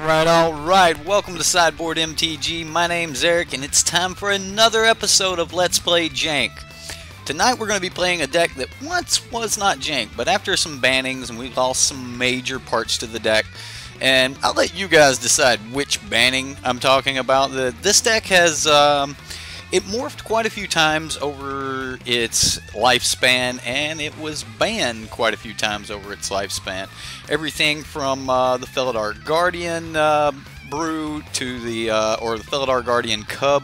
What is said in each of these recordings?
Alright. Welcome to Sideboard MTG. My name's Eric, and it's time for another episode of Let's Play Jank. Tonight we're going to be playing a deck that once was not Jank, but after some bannings and we lost some major parts to the deck, and I'll let you guys decide which banning I'm talking about. This deck has it morphed quite a few times over its lifespan, and it was banned quite a few times over its lifespan. Everything from the Felidar Guardian brew to the Felidar Guardian Cub.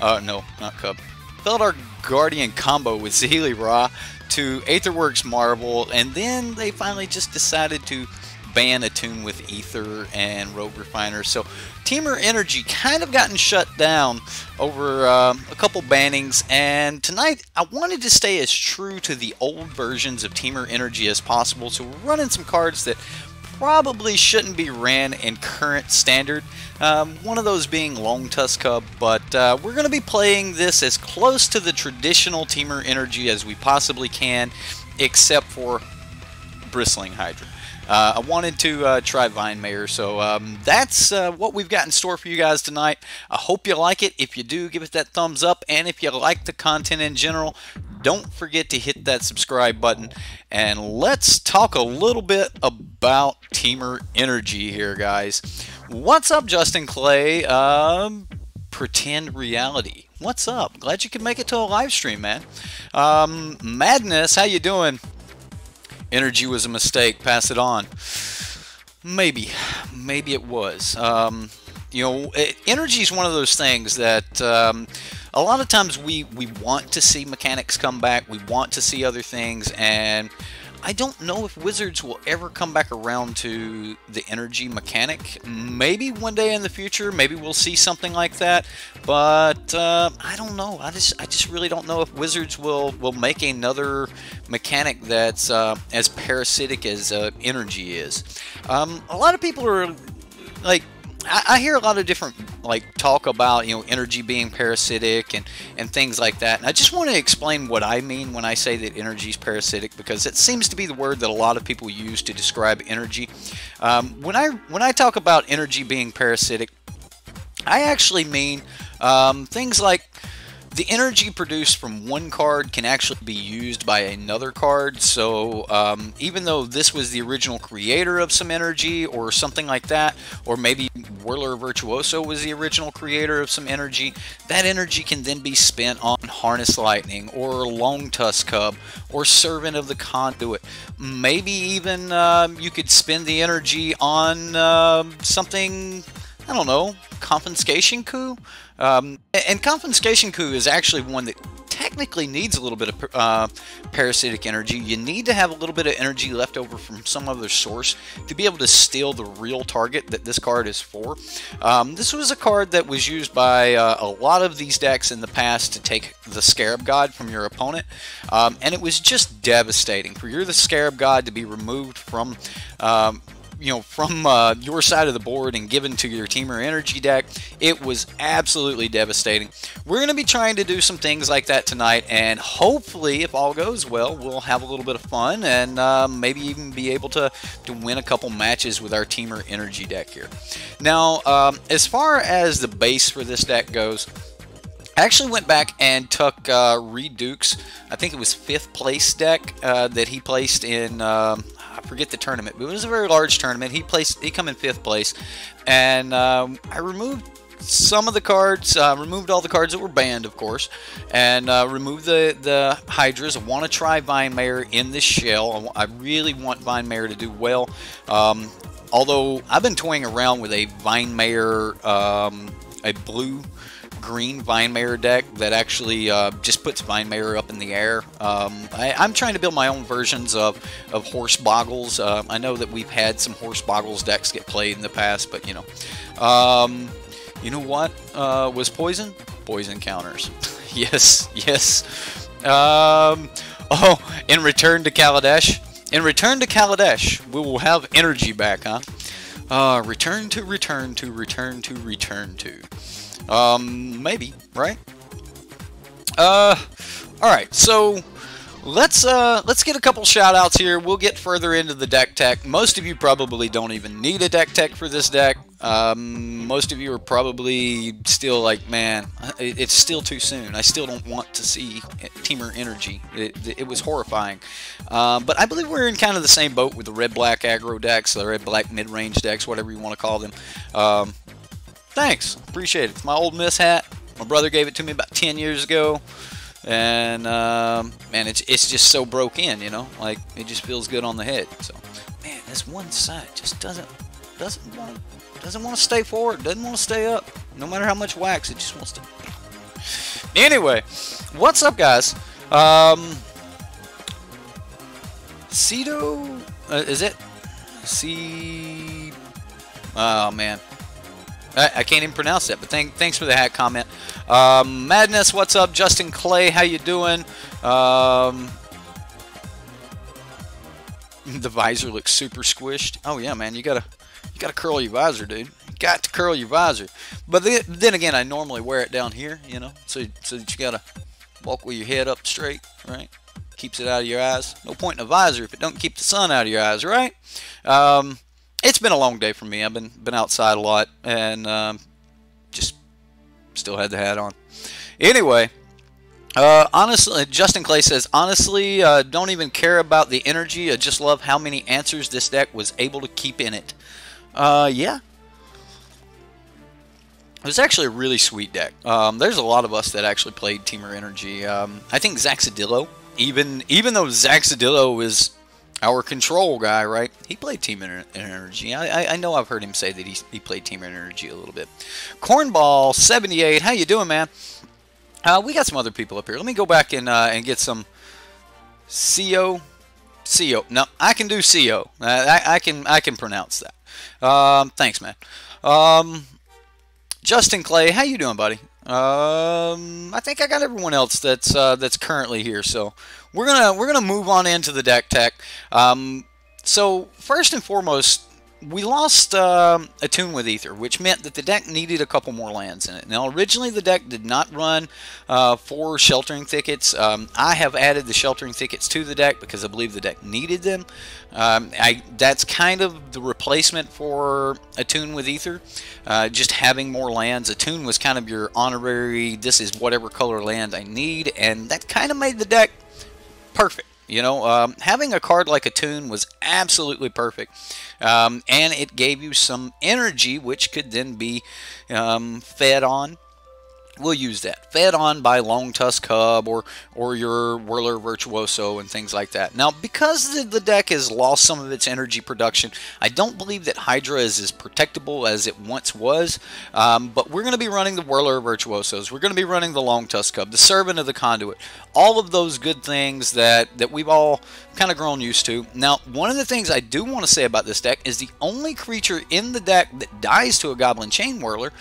No, not Cub. Felidar Guardian combo with Zeely Ra to Aetherworks Marvel, and then they finally just decided to ban Attune with Ether and Rogue Refiner. So Temur Energy kind of gotten shut down over a couple bannings, and tonight I wanted to stay as true to the old versions of Temur Energy as possible, so we're running some cards that probably shouldn't be ran in current standard, one of those being Long Tusk Cub, but we're going to be playing this as close to the traditional Temur Energy as we possibly can, except for Bristling Hydra. I wanted to try Vinemare, so that's what we've got in store for you guys tonight. I hope you like it. If you do, give it that thumbs up, and if you like the content in general, don't forget to hit that subscribe button, and let's talk a little bit about Temur Energy here, guys. What's up, Justin Clay? Pretend Reality. What's up? Glad you could make it to a live stream, man. Madness, how you doing? Energy was a mistake. Pass it on. Maybe it was. You know, energy is one of those things that a lot of times we want to see mechanics come back. We want to see other things, and I don't know if Wizards will ever come back around to the energy mechanic. Maybe one day in the future, maybe we'll see something like that. But I don't know. I just really don't know if Wizards will make another mechanic that's as parasitic as energy is. A lot of people are like, I hear a lot of different talk about, you know, energy being parasitic and things like that, and I just want to explain what I mean when I say that energy is parasitic, because it seems to be the word that a lot of people use to describe energy. When I talk about energy being parasitic, I actually mean things like the energy produced from one card can actually be used by another card. So even though this was the original creator of some energy or something like that, or maybe Whirler Virtuoso was the original creator of some energy, that energy can then be spent on Harness Lightning or Long Tusk Cub or Servant of the Conduit. Maybe even you could spend the energy on something, I don't know, Confiscation Coup? And Confiscation Coup is actually one that technically needs a little bit of parasitic energy. You need to have a little bit of energy left over from some other source to be able to steal the real target that this card is for. This was a card that was used by a lot of these decks in the past to take the Scarab God from your opponent, and it was just devastating for the Scarab God to be removed from your side of the board and given to your Temur Energy deck. It was absolutely devastating. We're going to be trying to do some things like that tonight, and hopefully, if all goes well, we'll have a little bit of fun and maybe even be able to win a couple matches with our Temur Energy deck here. Now, as far as the base for this deck goes, I actually went back and took Reed Duke's, I think it was 5th place deck that he placed in, I forget the tournament, but it was a very large tournament. He come in 5th place, and I removed some of the cards, removed all the cards that were banned, of course, and removed the Hydras. I want to try Vinemare in this shell. I really want Vinemare to do well, although I've been toying around with a Vinemare, a blue-green Vinemare deck that actually just puts Vinemare up in the air. I'm trying to build my own versions of Horse Boggles. I know that we've had some Horse Boggles decks get played in the past, but you know what was poison? Poison counters. yes. Oh, in Return to Kaladesh. In Return to Kaladesh, we will have energy back, huh? Return to. Maybe, right? Alright, so let's get a couple shout outs here. We'll get further into the deck tech. Most of you probably don't even need a deck tech for this deck. Most of you are probably still like, man, it's still too soon. I still don't want to see Temur Energy. It was horrifying. But I believe we're in kind of the same boat with the red-black aggro decks, the red-black mid-range decks, whatever you want to call them. Thanks. Appreciate it. It's my old Miss hat. My brother gave it to me about 10 years ago. And man, it's just so broke in, you know, like it just feels good on the head. So, man, this one side just doesn't want to stay forward, doesn't want to stay up. No matter how much wax, it just wants to. Anyway, what's up, guys? Cedo, is it? Oh man. I can't even pronounce that, but thanks for the hat comment. Madness, what's up? Justin Clay, how you doing? The visor looks super squished. Oh yeah, man, you gotta curl your visor, dude. You got to curl your visor. But then again, I normally wear it down here, you know, so that you gotta walk with your head up straight, right? Keeps it out of your eyes. No point in a visor if it don't keep the sun out of your eyes, right? It's been a long day for me. I've been outside a lot and just still had the hat on. Anyway, honestly, Justin Clay says, honestly, don't even care about the energy. I just love how many answers this deck was able to keep in it. Yeah. It was actually a really sweet deck. There's a lot of us that actually played Temur Energy. I think Zaxadillo, even though Zaxadillo is our control guy, right? He played Temur Energy. I know I've heard him say that he played Temur Energy a little bit. Cornball78, how you doing, man? We got some other people up here. Let me go back and get some CO. No, I can do CO. I can pronounce that. Thanks, man. Justin Clay, how you doing, buddy? I think I got everyone else that's currently here, so we're gonna move on into the deck tech. So first and foremost, we lost Attune with Ether, which meant that the deck needed a couple more lands in it. Now, originally the deck did not run 4 Sheltering Thickets. I have added the Sheltering Thickets to the deck because I believe the deck needed them. That's kind of the replacement for Attune with Ether, just having more lands. Attune was kind of your honorary, this is whatever color land I need, and that kind of made the deck perfect. You know, having a card like Attune was absolutely perfect, and it gave you some energy, which could then be fed on. We'll use that. Fed on by Long Tusk Cub or your Whirler Virtuoso and things like that. Now, because the deck has lost some of its energy production, I don't believe that Hydra is as protectable as it once was. But we're going to be running the Whirler Virtuosos. We're going to be running the Long Tusk Cub, the Servant of the Conduit. All of those good things that we've all kind of grown used to. Now, one of the things I do want to say about this deck is the only creature in the deck that dies to a Goblin Chain Whirler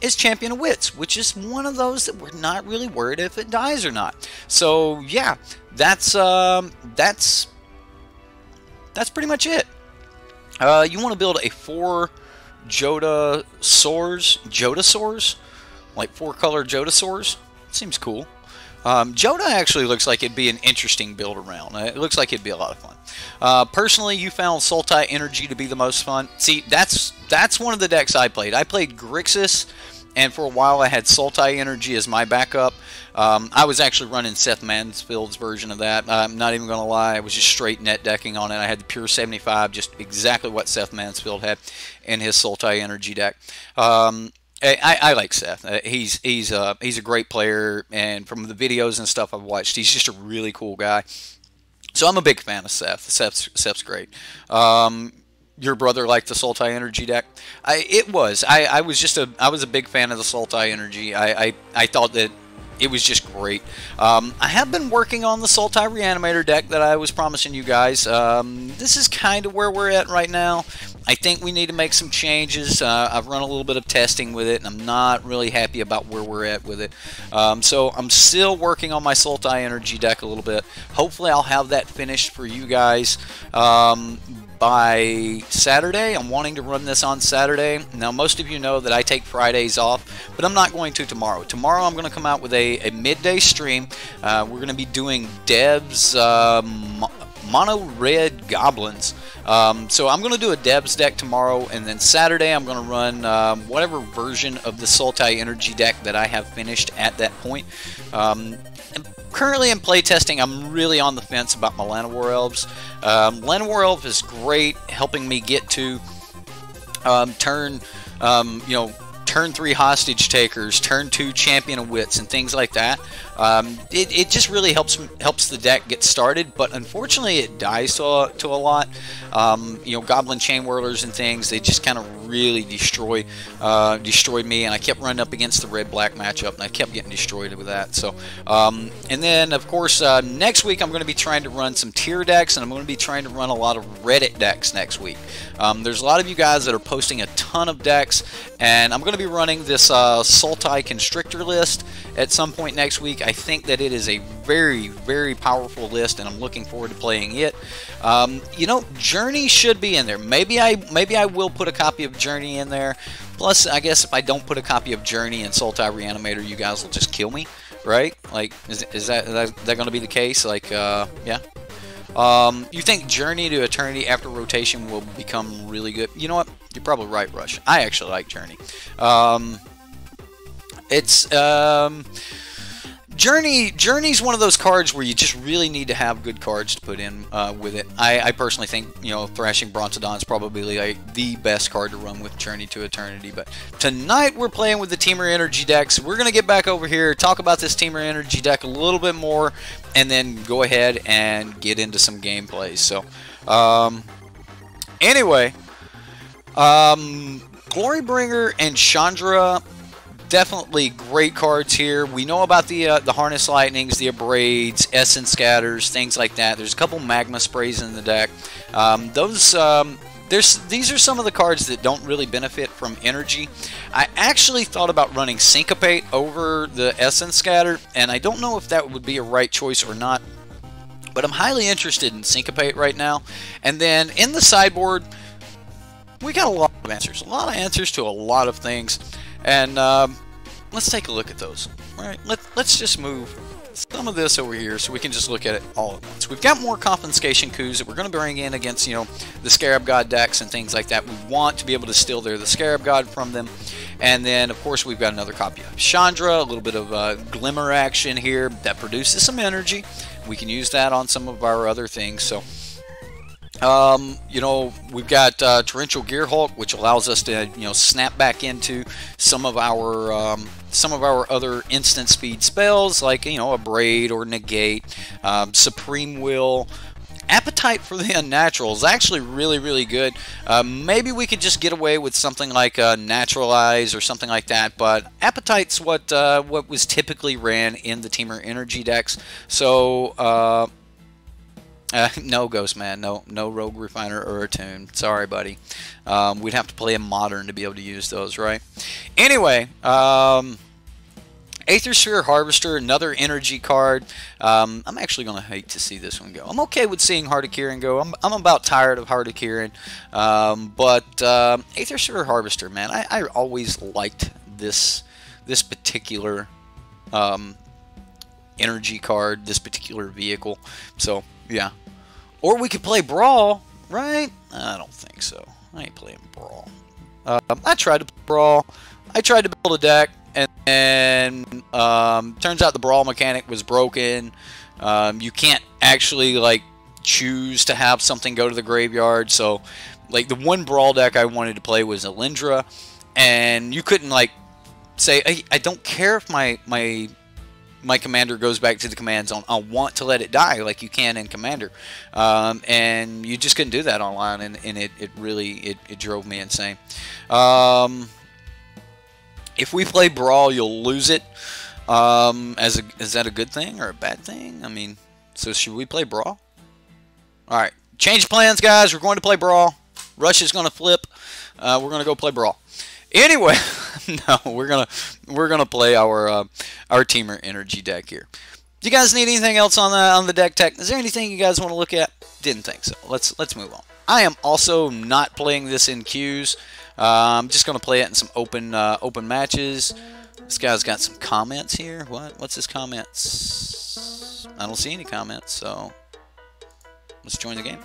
is Champion of Wits, which is one of those that we're not really worried if it dies or not. So yeah, that's pretty much it. You want to build a 4 Jodasaurs, like 4-color Jodasaurs. Seems cool. Joda actually looks like it'd be an interesting build around. It looks like it'd be a lot of fun. Personally, you found Sultai Energy to be the most fun. See, that's one of the decks I played. I played Grixis, and for a while I had Sultai Energy as my backup. I was actually running Seth Mansfield's version of that. I'm not even going to lie. I was just straight net decking on it. I had the pure 75, just exactly what Seth Mansfield had in his Sultai Energy deck. I like Seth. He's a great player, and from the videos and stuff I've watched, he's just a really cool guy. So I'm a big fan of Seth. Seth's great. Your brother liked the Sultai Energy deck. I was a big fan of the Sultai Energy. I thought that it was just great. I have been working on the Sultai Reanimator deck that I was promising you guys. This is kind of where we're at right now. I think we need to make some changes. I've run a little bit of testing with it, and I'm not really happy about where we're at with it. So I'm still working on my Sultai Energy deck a little bit. Hopefully I'll have that finished for you guys by Saturday. I'm wanting to run this on Saturday. Now, most of you know that I take Fridays off, but I'm not going to tomorrow. Tomorrow, I'm going to come out with a midday stream. We're going to be doing Dev's Mono Red Goblins. So I'm going to do a Dev's deck tomorrow, and then Saturday I'm going to run whatever version of the Sultai Energy deck that I have finished at that point. Currently in playtesting, I'm really on the fence about my Llanowar Elves. Llanowar Elf is great, helping me get to turn 3 hostage takers, turn 2 champion of wits, and things like that. It just really helps the deck get started, but unfortunately it dies to a lot. Goblin chain whirlers and things, they just kind of really destroyed me, and I kept running up against the red-black matchup, and I kept getting destroyed with that. So, and then of course next week I'm going to be trying to run some tier decks, and I'm going to be trying to run a lot of Reddit decks next week. There's a lot of you guys that are posting a ton of decks, and I'm going to be running this Sultai Constrictor list at some point next week. I think that it is a very, very powerful list, and I'm looking forward to playing it. Journey should be in there. Maybe I will put a copy of Journey in there. Plus, I guess if I don't put a copy of Journey and Sultai Reanimator, you guys will just kill me, right? Like, is that going to be the case? Like, yeah. You think Journey to Eternity after rotation will become really good? You know what? You're probably right, Rush. I actually like Journey. Journey's one of those cards where you just really need to have good cards to put in with it. I personally think, Thrashing Brontodon is probably like the best card to run with Journey to Eternity. But tonight we're playing with the Temur Energy deck, so we're going to get back over here, talk about this Temur Energy deck a little bit more, and then go ahead and get into some gameplays. So, anyway, Glorybringer and Chandra, definitely great cards here. We know about the Harness Lightnings, the Abrades, Essence Scatters, things like that. There's a couple Magma Sprays in the deck. These are some of the cards that don't really benefit from energy. I actually thought about running Syncopate over the Essence Scatter, and I don't know if that would be a right choice or not, but I'm highly interested in Syncopate right now. And then in the sideboard, we got a lot of answers. A lot of answers to a lot of things. And let's take a look at those. All right, let's just move some of this over here so we can just look at it all at once. We've got more Confiscation Coups that we're going to bring in against, the Scarab God decks and things like that. We want to be able to steal the Scarab God from them. And then, of course, we've got another copy of Chandra, a little bit of Glimmer action here that produces some energy. We can use that on some of our other things. So, we've got Torrential Gearhulk, which allows us to, snap back into some of our other instant speed spells, like, Abrade or Negate, Supreme Will. Appetite for the Unnatural is actually really, really good. Maybe we could just get away with something like Naturalize or something like that, but Appetite's what was typically ran in the Temur Energy decks. So, no, Ghostman, no Rogue Refiner or Attune. Sorry, buddy. We'd have to play a Modern to be able to use those, right? Anyway, Aether Sphere Harvester, another energy card. I'm actually going to hate to see this one go. I'm okay with seeing Heart of Kirin go. I'm about tired of Heart of Kirin. But Aether Sphere Harvester, man, I always liked this particular energy card, this particular vehicle. So, yeah. Or we could play Brawl, right? I don't think so. I ain't playing Brawl. I tried to play Brawl. I tried to build a deck, and turns out the Brawl mechanic was broken. You can't actually, like, choose to have something go to the graveyard. So, like, the one Brawl deck I wanted to play was Alindra, and you couldn't, like, say, hey, I don't care if my commander goes back to the command zone. I want to let it die like you can in Commander. And you just couldn't do that online, and it really drove me insane. If we play Brawl, you'll lose it. Is that a good thing or a bad thing? I mean, so should we play Brawl? Alright, change plans, guys. We're going to play Brawl. Rush is going to flip. We're going to go play Brawl. Anyway, no, we're gonna play our Temur Energy deck here. Do you guys need anything else on the deck tech? Is there anything you guys want to look at? Didn't think so. Let's move on. I am also not playing this in queues. I'm just going to play it in some open matches. This guy's got some comments here. What's his comments? I don't see any comments, so let's join the game.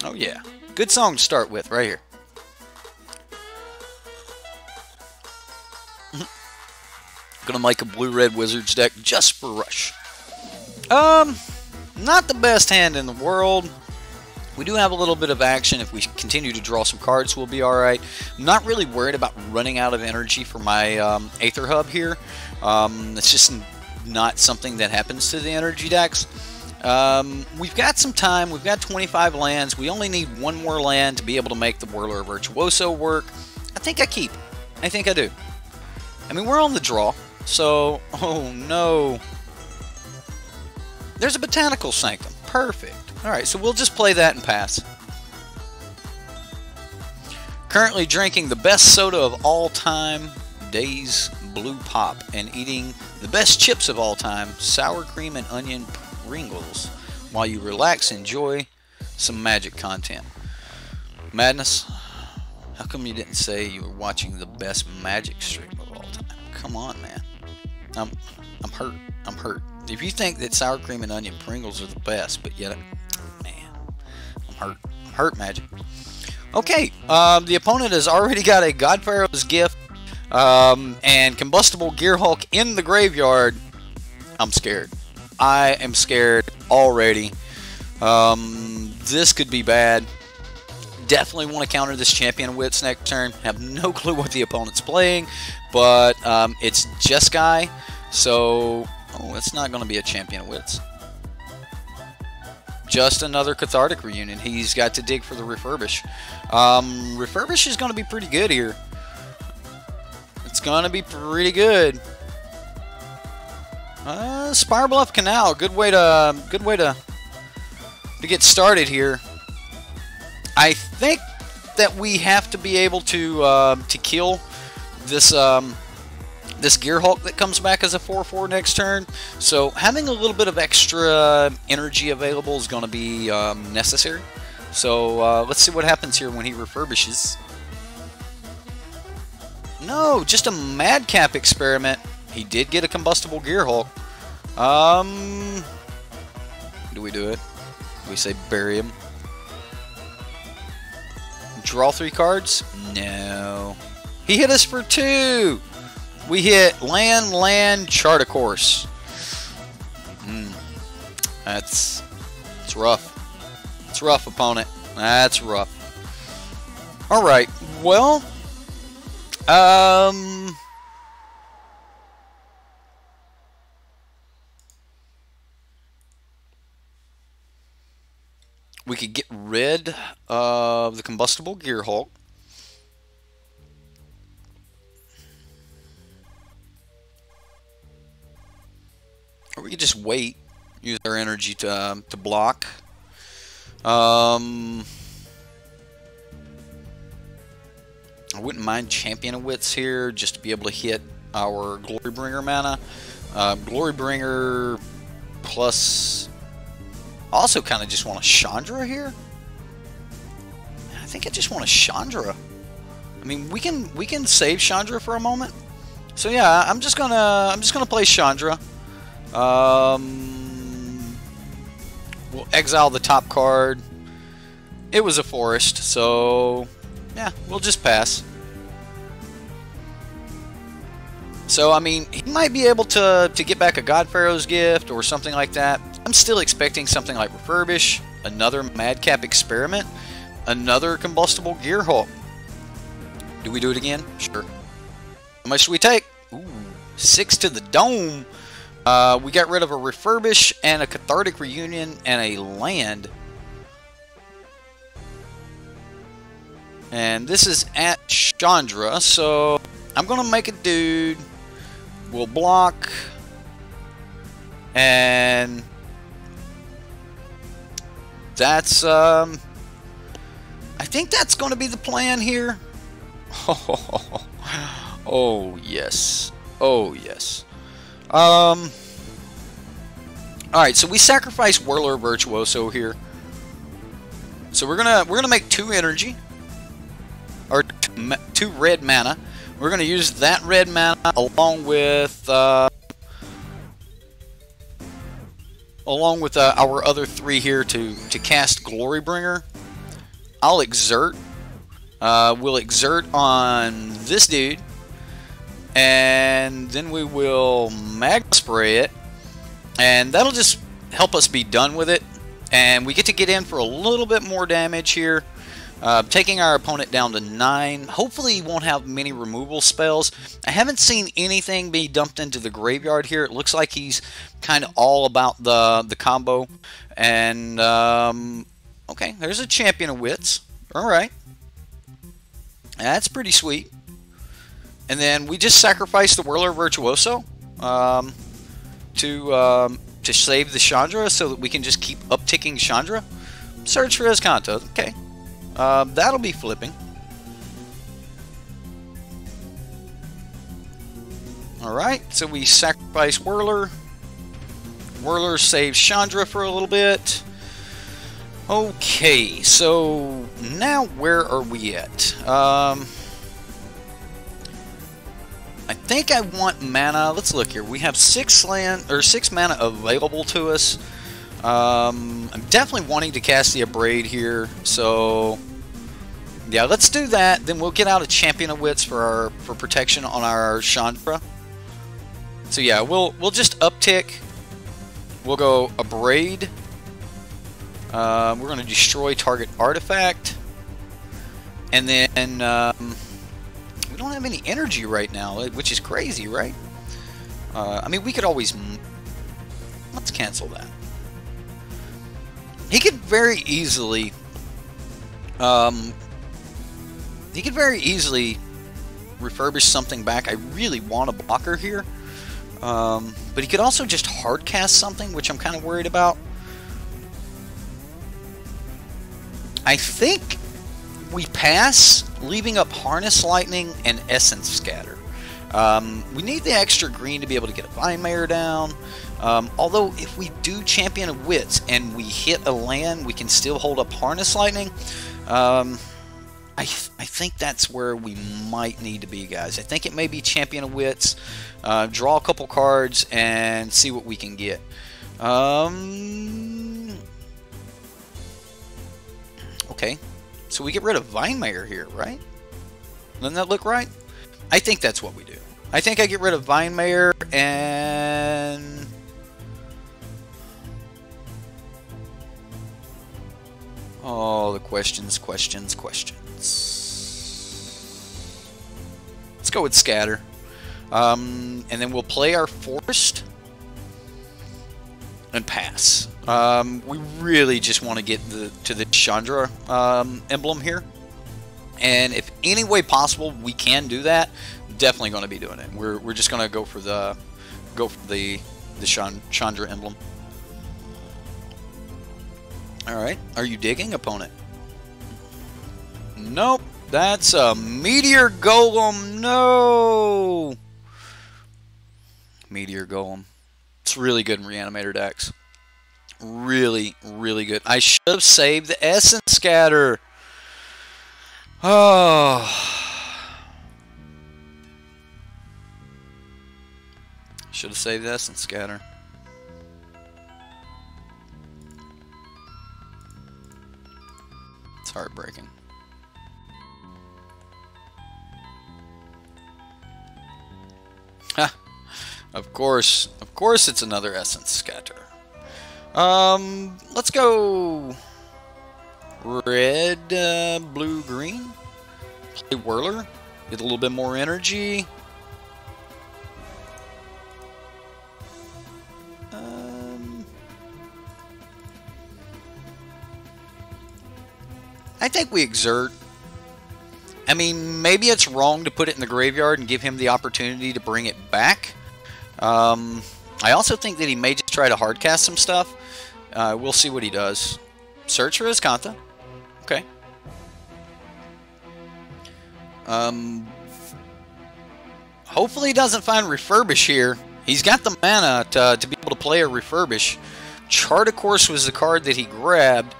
Oh yeah, good song to start with right here. Gonna make a blue-red Wizards deck just for Rush. Not the best hand in the world. We do have a little bit of action. If we continue to draw some cards, we'll be alright. I'm not really worried about running out of energy for my Aether Hub here. It's just not something that happens to the energy decks. We've got some time. We've got 25 lands. We only need one more land to be able to make the Whirler Virtuoso work. I think I keep. I think I do. I mean, we're on the draw. So, oh no. There's a Botanical Sanctum. Perfect. Alright, so we'll just play that and pass. Currently drinking the best soda of all time, Days Blue Pop, and eating the best chips of all time, sour cream and onion Pringles, while you relax and enjoy some Magic content. Madness, how come you didn't say you were watching the best Magic stream of all time? Come on, man. I'm hurt. I'm hurt. If you think that sour cream and onion Pringles are the best, but yet, man, I'm hurt. I'm hurt, Magic. Okay, the opponent has already got a God Pharaoh's Gift and Combustible Gearhulk in the graveyard. I'm scared. I am scared already. This could be bad. Definitely want to counter this Champion of Wits next turn. Have no clue what the opponent's playing, but it's Jeskai, so oh, it's not going to be a Champion of Wits. Just another Cathartic Reunion. He's got to dig for the Refurbish. Refurbish is going to be pretty good here. It's going to be pretty good. Spire Bluff Canal, good way to get started here. I think that we have to be able to kill this this Gearhulk that comes back as a 4/4 next turn. So having a little bit of extra energy available is going to be necessary. So let's see what happens here when he refurbishes. No, just a Madcap experiment. He did get a Combustible Gearhulk. Do we do it? Do we say bury him? Draw 3 cards? No. He hit us for 2! We hit land, chart a course. That's rough. It's rough, opponent. That's rough. Alright, well, we could get rid of the Combustible Gearhulk. Or we could just wait, use our energy to block. I wouldn't mind Champion of Wits here, just to be able to hit our Glorybringer mana. Glorybringer plus... I also kind of just want a Chandra here. I think I just want a Chandra. I mean, we can save Chandra for a moment. So yeah, I'm just gonna play Chandra. We'll exile the top card. It was a forest, so yeah, we'll just pass. So I mean, he might be able to get back a God Pharaoh's Gift or something like that. I'm still expecting something like Refurbish, another Madcap Experiment, another Combustible Gearhulk. Do we do it again? Sure. How much do we take? Ooh, 6 to the dome. We got rid of a Refurbish and a Cathartic Reunion and a land. And this is at Chandra, so I'm going to make a dude. We'll block. And that's, I think that's going to be the plan here. Oh, yes. Oh, yes. Alright, so we sacrifice Whirler Virtuoso here. So we're gonna make 2 energy. Or 2 red mana. We're gonna use that red mana along with our other 3 here to cast Glorybringer. I'll exert. We'll exert on this dude, and then we will Mag Spray it, and that'll just help us be done with it. And we get to get in for a little bit more damage here, taking our opponent down to 9. Hopefully he won't have many removal spells. I haven't seen anything be dumped into the graveyard here. It looks like he's kind of all about the combo. And okay, there's a Champion of Wits. Alright, that's pretty sweet. And then we just sacrifice the Whirler Virtuoso to save the Chandra, so that we can just keep upticking Chandra. Search for Escanta. Okay, that'll be flipping. Alright, so we sacrifice Whirler. Whirler saves Chandra for a little bit. Okay, so now where are we at? I think I want mana. Let's look here. We have 6 mana available to us. I'm definitely wanting to cast the Abrade here, so yeah, let's do that. Then we'll get out a Champion of Wits for protection on our Chandra. So yeah, we'll just uptick. We'll go Abrade. We're going to destroy target artifact, and then we don't have any energy right now, which is crazy, right? I mean, we could always... Let's cancel that. He could very easily... refurbish something back. I really want a blocker here. But he could also just hard cast something, which I'm kind of worried about. I think we pass, leaving up Harness Lightning and Essence Scatter. We need the extra green to be able to get a Vine Mare down. Although, if we do Champion of Wits and we hit a land, we can still hold up Harness Lightning. I think that's where we might need to be, guys. I think it may be Champion of Wits, draw a couple cards, and see what we can get. Okay, so we get rid of Vine Mare here, right? Doesn't that look right? I think that's what we do. I think I get rid of Vine Mare and... Oh, the questions. Let's go with Scatter. And then we'll play our Forest and pass. We really just want to get to the Chandra emblem here, and if any way possible we can do that, definitely going to be doing it. We're just going to go for the Chandra emblem. All right, are you digging, opponent? Nope, that's a Meteor Golem. No, Meteor Golem. It's really good in Reanimator decks. Really, really good. I should have saved the Essence Scatter. Oh. Should have saved the Essence Scatter. It's heartbreaking. Ha. Of course it's another Essence Scatter. Let's go red, blue, green. Play Whirler. Get a little bit more energy. I think we exert. I mean, maybe it's wrong to put it in the graveyard and give him the opportunity to bring it back. I also think that he may just try to hardcast some stuff. We'll see what he does. Search for Escanta. Okay. Hopefully he doesn't find Refurbish here. He's got the mana to be able able to play a refurbish. Chart a Course was the card that he grabbed.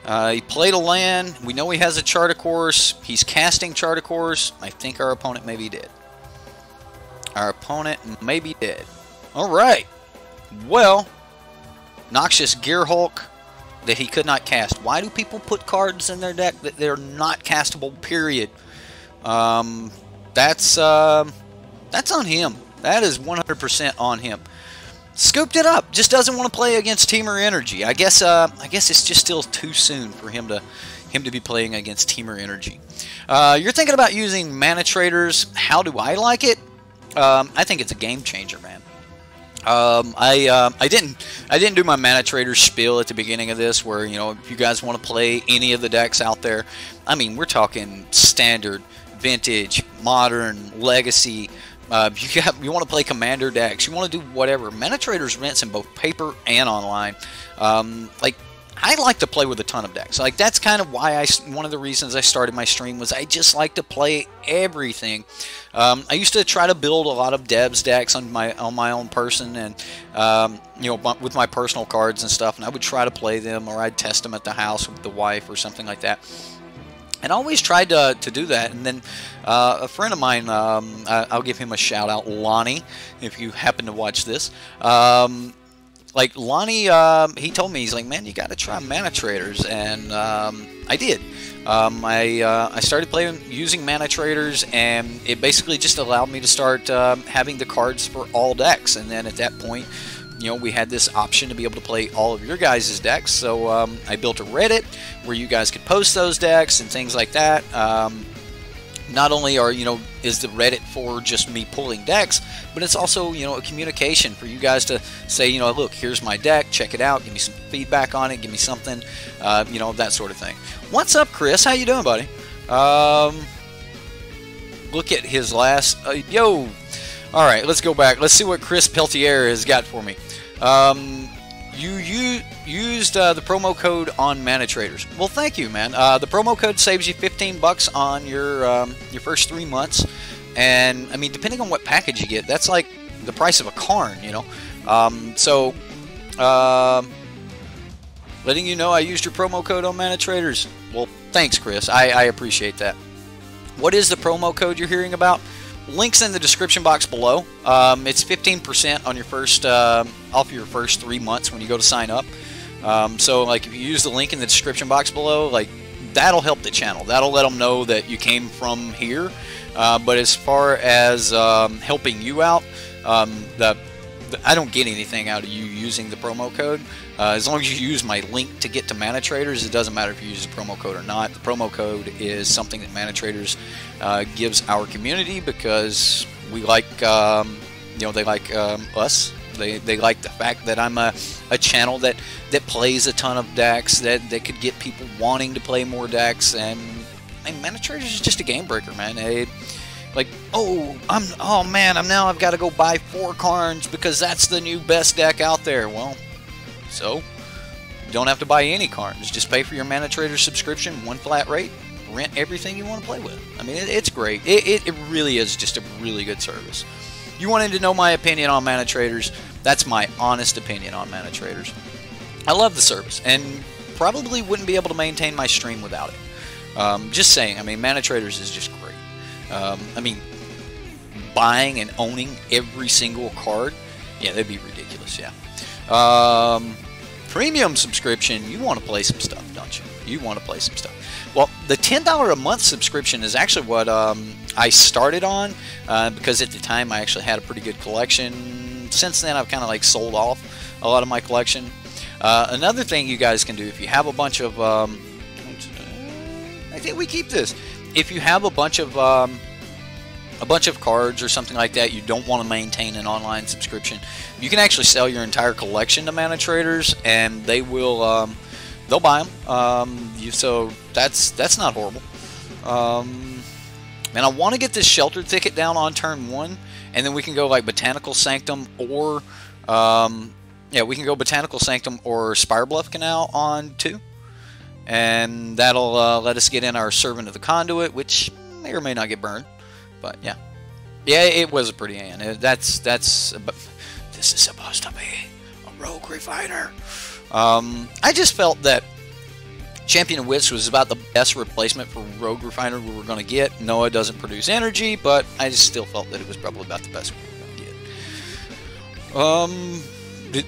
He played a land. We know he has a Chart a Course. He's casting Chart a Course. I think our opponent maybe did. Our opponent maybe did. Alright. Well, Noxious Gearhulk that he could not cast. Why do people put cards in their deck that they're not castable, period? That's on him. That is 100% on him. Scooped it up. Just doesn't want to play against Temur Energy. I guess it's just still too soon for him to be playing against Temur Energy. You're thinking about using manatraders. How do I like it? I think it's a game changer, man. I didn't do my manatraders spiel at the beginning of this, where, you know, if you guys want to play any of the decks out there, I mean, we're talking standard, vintage, modern, legacy. You want to play commander decks, you want to do whatever. Manatraders rinse in both paper and online. Like, I like to play with a ton of decks. Like, that's kind of why one of the reasons I started my stream was I just like to play everything. I used to try to build a lot of Devs decks on my own person, and you know, with my personal cards and stuff, and I would try to play them, or I'd test them at the house with the wife or something like that. And I always tried to do that. And then a friend of mine, I'll give him a shout out, Lonnie, if you happen to watch this. Like, Lonnie, he told me, he's like, man, you got to try manatraders. And I did. I started playing using manatraders, and it basically just allowed me to start having the cards for all decks. And then at that point, you know, we had this option to be able to play all of your guys' decks. So I built a Reddit where you guys could post those decks and things like that. Not only is the Reddit for just me pulling decks, but it's also, you know, a communication for you guys to say, you know, look, here's my deck, check it out, give me some feedback on it, give me something, you know, that sort of thing. What's up, Chris? How you doing, buddy? Look at his last, yo. All right, let's go back. Let's see what Chris Peltier has got for me. You used the promo code on manatraders. Well, thank you, man. The promo code saves you $15 on your first 3 months, and I mean, depending on what package you get, that's like the price of a Karn, you know. Letting you know I used your promo code on manatraders. Well, thanks, Chris. I appreciate that. What is the promo code you're hearing about? Links in the description box below. It's 15% on your first off your first 3 months when you go to sign up. So, like, if you use the link in the description box below, like, that'll help the channel. That'll let them know that you came from here. But as far as helping you out, I don't get anything out of you using the promo code. As long as you use my link to get to manatraders, it doesn't matter if you use the promo code or not. The promo code is something that manatraders gives our community, because we like, you know, they like us. They like the fact that I'm a channel that plays a ton of decks, that could get people wanting to play more decks. And manatraders is just a game breaker, man. Like, oh man, I've got to go buy 4 Karns because that's the new best deck out there. Well, so you don't have to buy any Karns. Just pay for your manatrader subscription, one flat rate, rent everything you want to play with. I mean, it's great. It really is just a really good service. You wanted to know my opinion on manatraders? That's my honest opinion on manatraders. I love the service, and probably wouldn't be able to maintain my stream without it. Just saying. I mean, manatraders is just great. I mean, buying and owning every single card, yeah, that'd be ridiculous, yeah. Premium subscription, you want to play some stuff, don't you? You want to play some stuff. Well, the $10 a month subscription is actually what I started on, because at the time I actually had a pretty good collection. Since then, I've kind of like sold off a lot of my collection. Another thing you guys can do, if you have a bunch of, I think we keep this. If you have a bunch of cards or something like that, you don't want to maintain an online subscription, you can actually sell your entire collection to manatraders, and they will they'll buy them. So that's not horrible. And I want to get this Shelter Thicket down on turn 1, and then we can go like Botanical Sanctum, or yeah, we can go Botanical Sanctum or Spirebluff Canal on 2. And that'll let us get in our Servant of the Conduit, which may or may not get burned. But yeah, it was a pretty hand. This is supposed to be Rogue Refiner. I just felt that Champion of Wits was about the best replacement for Rogue Refiner we were going to get. No, it doesn't produce energy, but I just still felt that it was probably about the best we were going to get.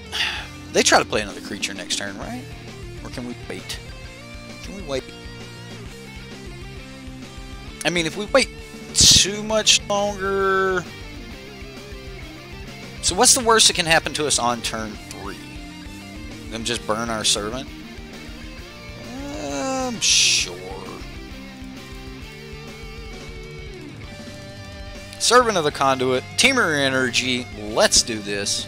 They try to play another creature next turn, right? Or can we wait? Can we wait? I mean, if we wait too much longer... So what's the worst that can happen to us on turn 3? Them just burn our Servant? Sure. Servant of the Conduit, Temur Energy, let's do this.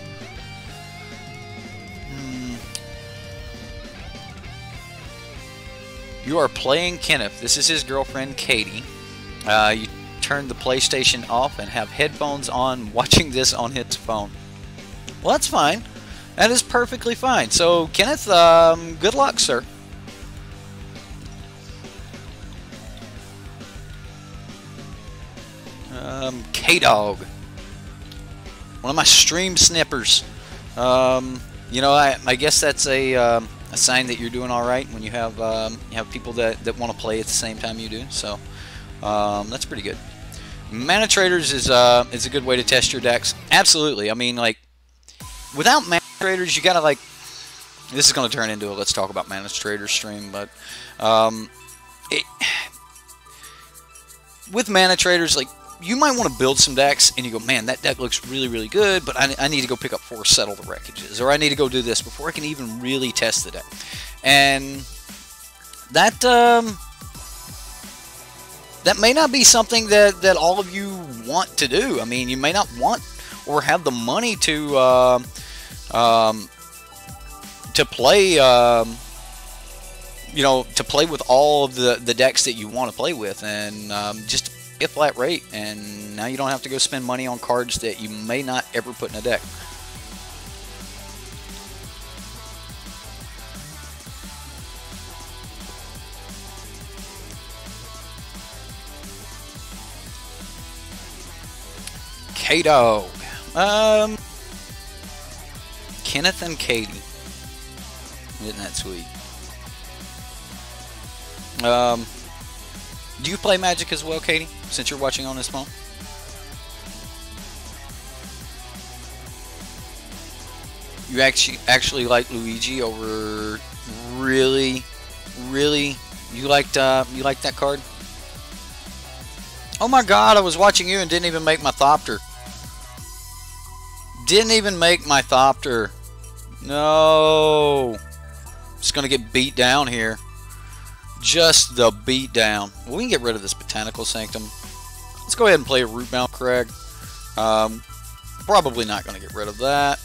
You are playing Kenneth. This is his girlfriend, Katie. You turn the PlayStation off and have headphones on watching this on his phone. Well, that's fine. That is perfectly fine. So, Kenneth, good luck, sir. K-Dog. One of my stream snippers. You know, I guess that's a sign that you're doing all right when you have people that want to play at the same time you do. So that's pretty good. Manatraders is a good way to test your decks. Absolutely. I mean, like, without Manatraders, you gotta, like, this is going to turn into a let's talk about Manatraders stream, but with Manatraders, like, you might want to build some decks, and you go, man, that deck looks really, really good, but I need to go pick up 4 Settle the Wreckages, or I need to go do this before I can even really test the deck. And that that may not be something that all of you want to do. I mean, you may not want or have the money to play, you know, to play with all of the decks that you want to play with, and just a flat rate, and now you don't have to go spend money on cards that you may not ever put in a deck. K-Dog. Kenneth and Katie. Isn't that sweet? Do you play Magic as well, Katie, since you're watching on this phone? You actually like Luigi over really? You liked that card? Oh my god, I was watching you and didn't even make my Thopter. Didn't even make my Thopter. No. Just gonna get beat down here. Just the beat down. Well, we can get rid of this Botanical Sanctum. Let's go ahead and play a Rootbound Crag. Probably not going to get rid of that.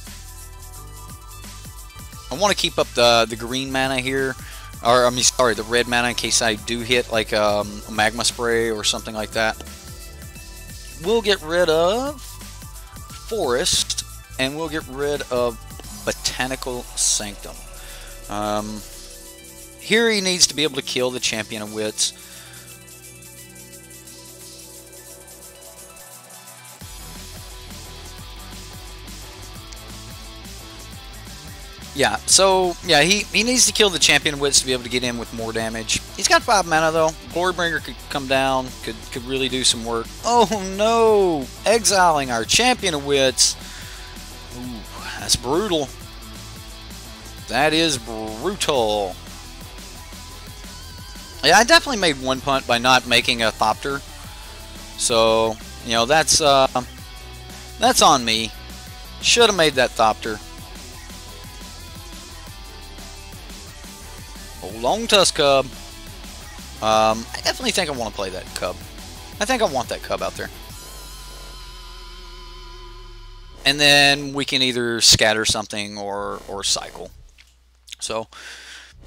I want to keep up the green mana here. Or, I mean, sorry, the red mana in case I do hit like a Magma Spray or something like that. We'll get rid of Forest. And we'll get rid of Botanical Sanctum. Here he needs to be able to kill the Champion of Wits. Yeah, so, yeah, he needs to kill the Champion of Wits to be able to get in with more damage. He's got 5 mana, though. Glorybringer could come down, could really do some work. Oh, no! Exiling our Champion of Wits. Ooh, that's brutal. That is brutal. Yeah, I definitely made one punt by not making a Thopter. So, you know, that's on me. Should have made that Thopter. Oh, Long Tusk Cub. I definitely think I want to play that Cub. I think I want that Cub out there. And then we can either scatter something or cycle. So,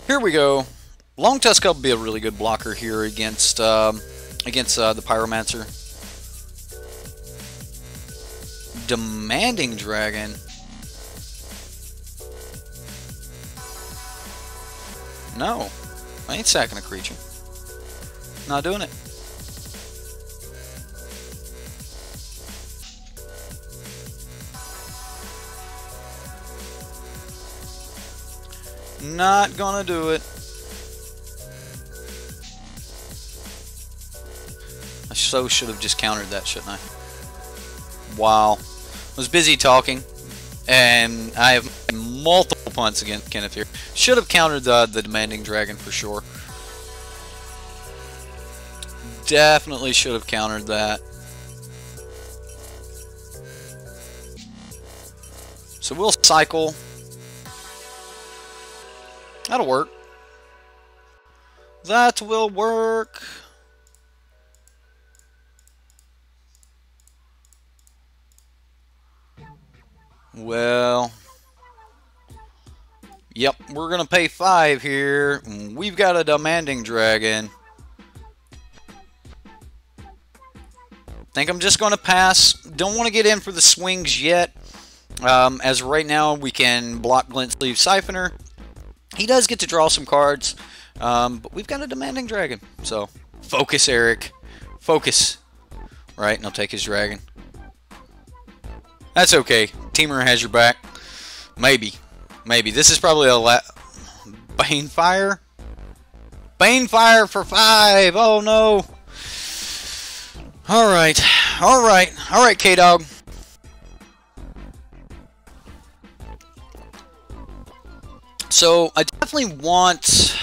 here we go. Long Tusk Cub would be a really good blocker here against the Pyromancer. Demanding Dragon. No, I ain't sacking a creature. Not doing it. Not gonna do it. I so should have just countered that, shouldn't I? Wow. I was busy talking, and I have multiple punts against Kenneth here. Should have countered the Demanding Dragon for sure. Definitely should have countered that. So we'll cycle. That'll work. That will work. Well, yep, we're gonna pay 5 here. We've got a Demanding Dragon. Think I'm just gonna pass. Don't want to get in for the swings yet. As right now, we can block Glint Sleeve Siphoner. He does get to draw some cards, but we've got a Demanding Dragon. So, focus, Eric. Focus. Right, and I'll take his dragon. That's okay. Temur has your back. Maybe. Maybe. This is probably a Banefire? Banefire for 5! Oh, no. Alright. Alright. Alright, K-Dog. So, I definitely want...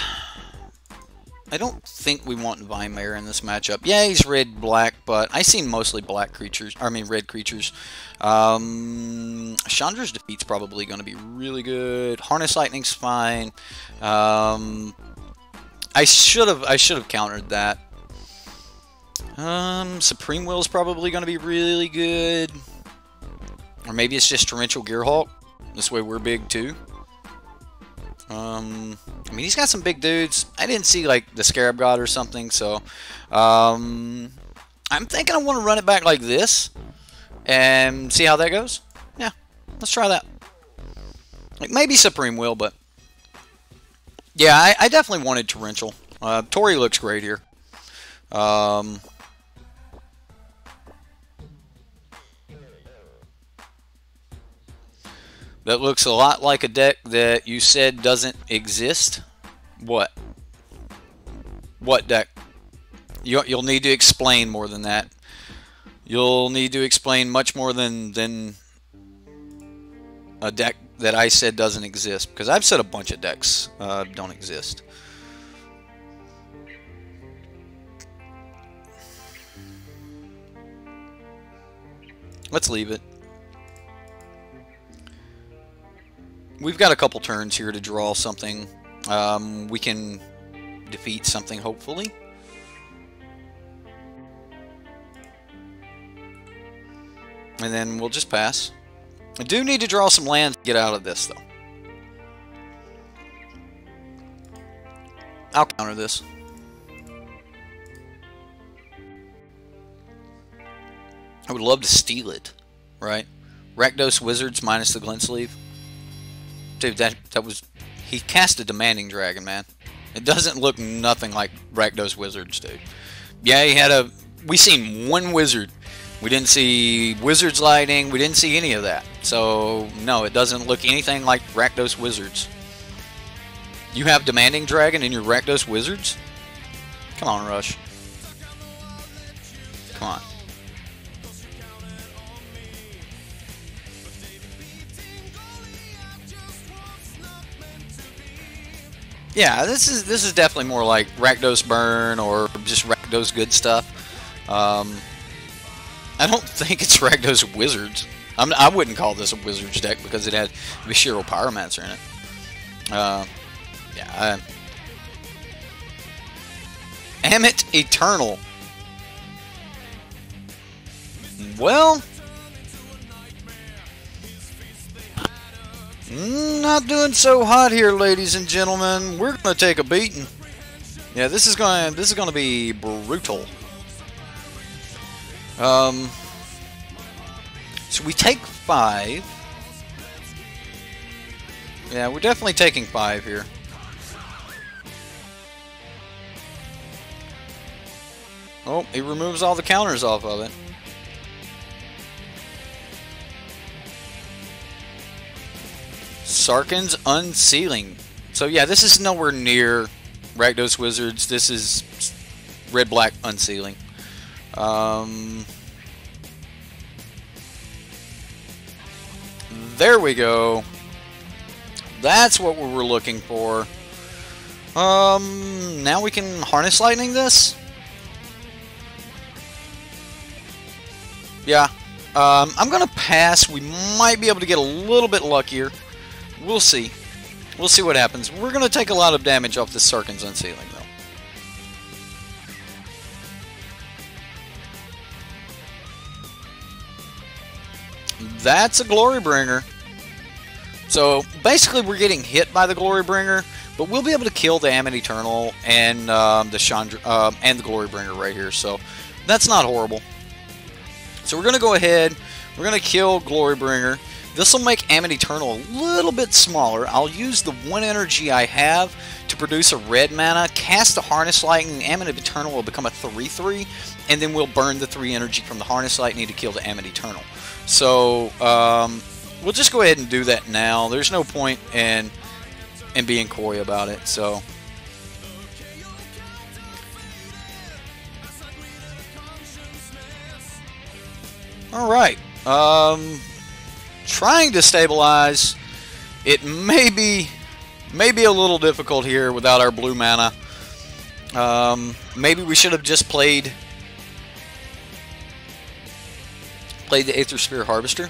I don't think we want Mare in this matchup. Yeah, he's red-black, but I see mostly black creatures. I mean, red creatures. Chandra's Defeat's probably going to be really good. Harness Lightning's fine. I should have countered that. Supreme Will's probably going to be really good. Or maybe it's just Torrential Gearhulk. This way we're big too. I mean, he's got some big dudes. I didn't see, like, the Scarab God or something, so... I'm thinking I want to run it back like this. And see how that goes. Yeah, let's try that. Like, maybe Supreme Will, but... Yeah, I definitely wanted Torrential. Tori looks great here. That looks a lot like a deck that you said doesn't exist. What? What deck? You'll need to explain more than that. You'll need to explain much more than a deck that I said doesn't exist. Because I've said a bunch of decks don't exist. Let's leave it. We've got a couple turns here to draw something. We can defeat something, hopefully. And then we'll just pass. I do need to draw some lands to get out of this, though. I'll counter this. I would love to steal it, right? Rakdos Wizards minus the Glint Sleeve. Dude, that was... He cast a Demanding Dragon, man. It doesn't look nothing like Rakdos Wizards, dude. Yeah, he had a... We seen one wizard. We didn't see Wizards Lighting. We didn't see any of that. So, no, it doesn't look anything like Rakdos Wizards. You have Demanding Dragon in your Rakdos Wizards? Come on, Rush. Come on. Yeah, this is definitely more like Rakdos Burn or just Rakdos good stuff. I don't think it's Rakdos Wizards. I wouldn't call this a Wizards deck because it had Vishiro Pyromancer in it. Yeah. Amit Eternal. Well... Not doing so hot here, ladies and gentlemen. We're gonna take a beating. Yeah, this is gonna be brutal. So we take 5. Yeah, we're definitely taking 5 here. Oh, he removes all the counters off of it. Sarkhan's Unsealing. So yeah, this is nowhere near Rakdos Wizards. This is red-black unsealing. There we go. That's what we were looking for. Now we can Harness Lightning this? Yeah. I'm going to pass. We might be able to get a little bit luckier. We'll see. We'll see what happens. We're going to take a lot of damage off this Sarkhan's Unsealing, though. That's a Glorybringer. So, basically, we're getting hit by the Glorybringer, but we'll be able to kill the Ammon Eternal and the Chandra and the Glorybringer right here. So, that's not horrible. So, we're going to go ahead. We're going to kill Glorybringer. This will make Ammon Eternal a little bit smaller. I'll use the 1 energy I have to produce a red mana, cast the Harness Lightning, Ammon Eternal will become a 3/3, and then we'll burn the 3 energy from the Harness Lightning to kill the Ammon Eternal. So, we'll just go ahead and do that now. There's no point in being coy about it, so... Alright, trying to stabilize. It may be a little difficult here without our blue mana. Maybe we should have just played the Aether Sphere Harvester.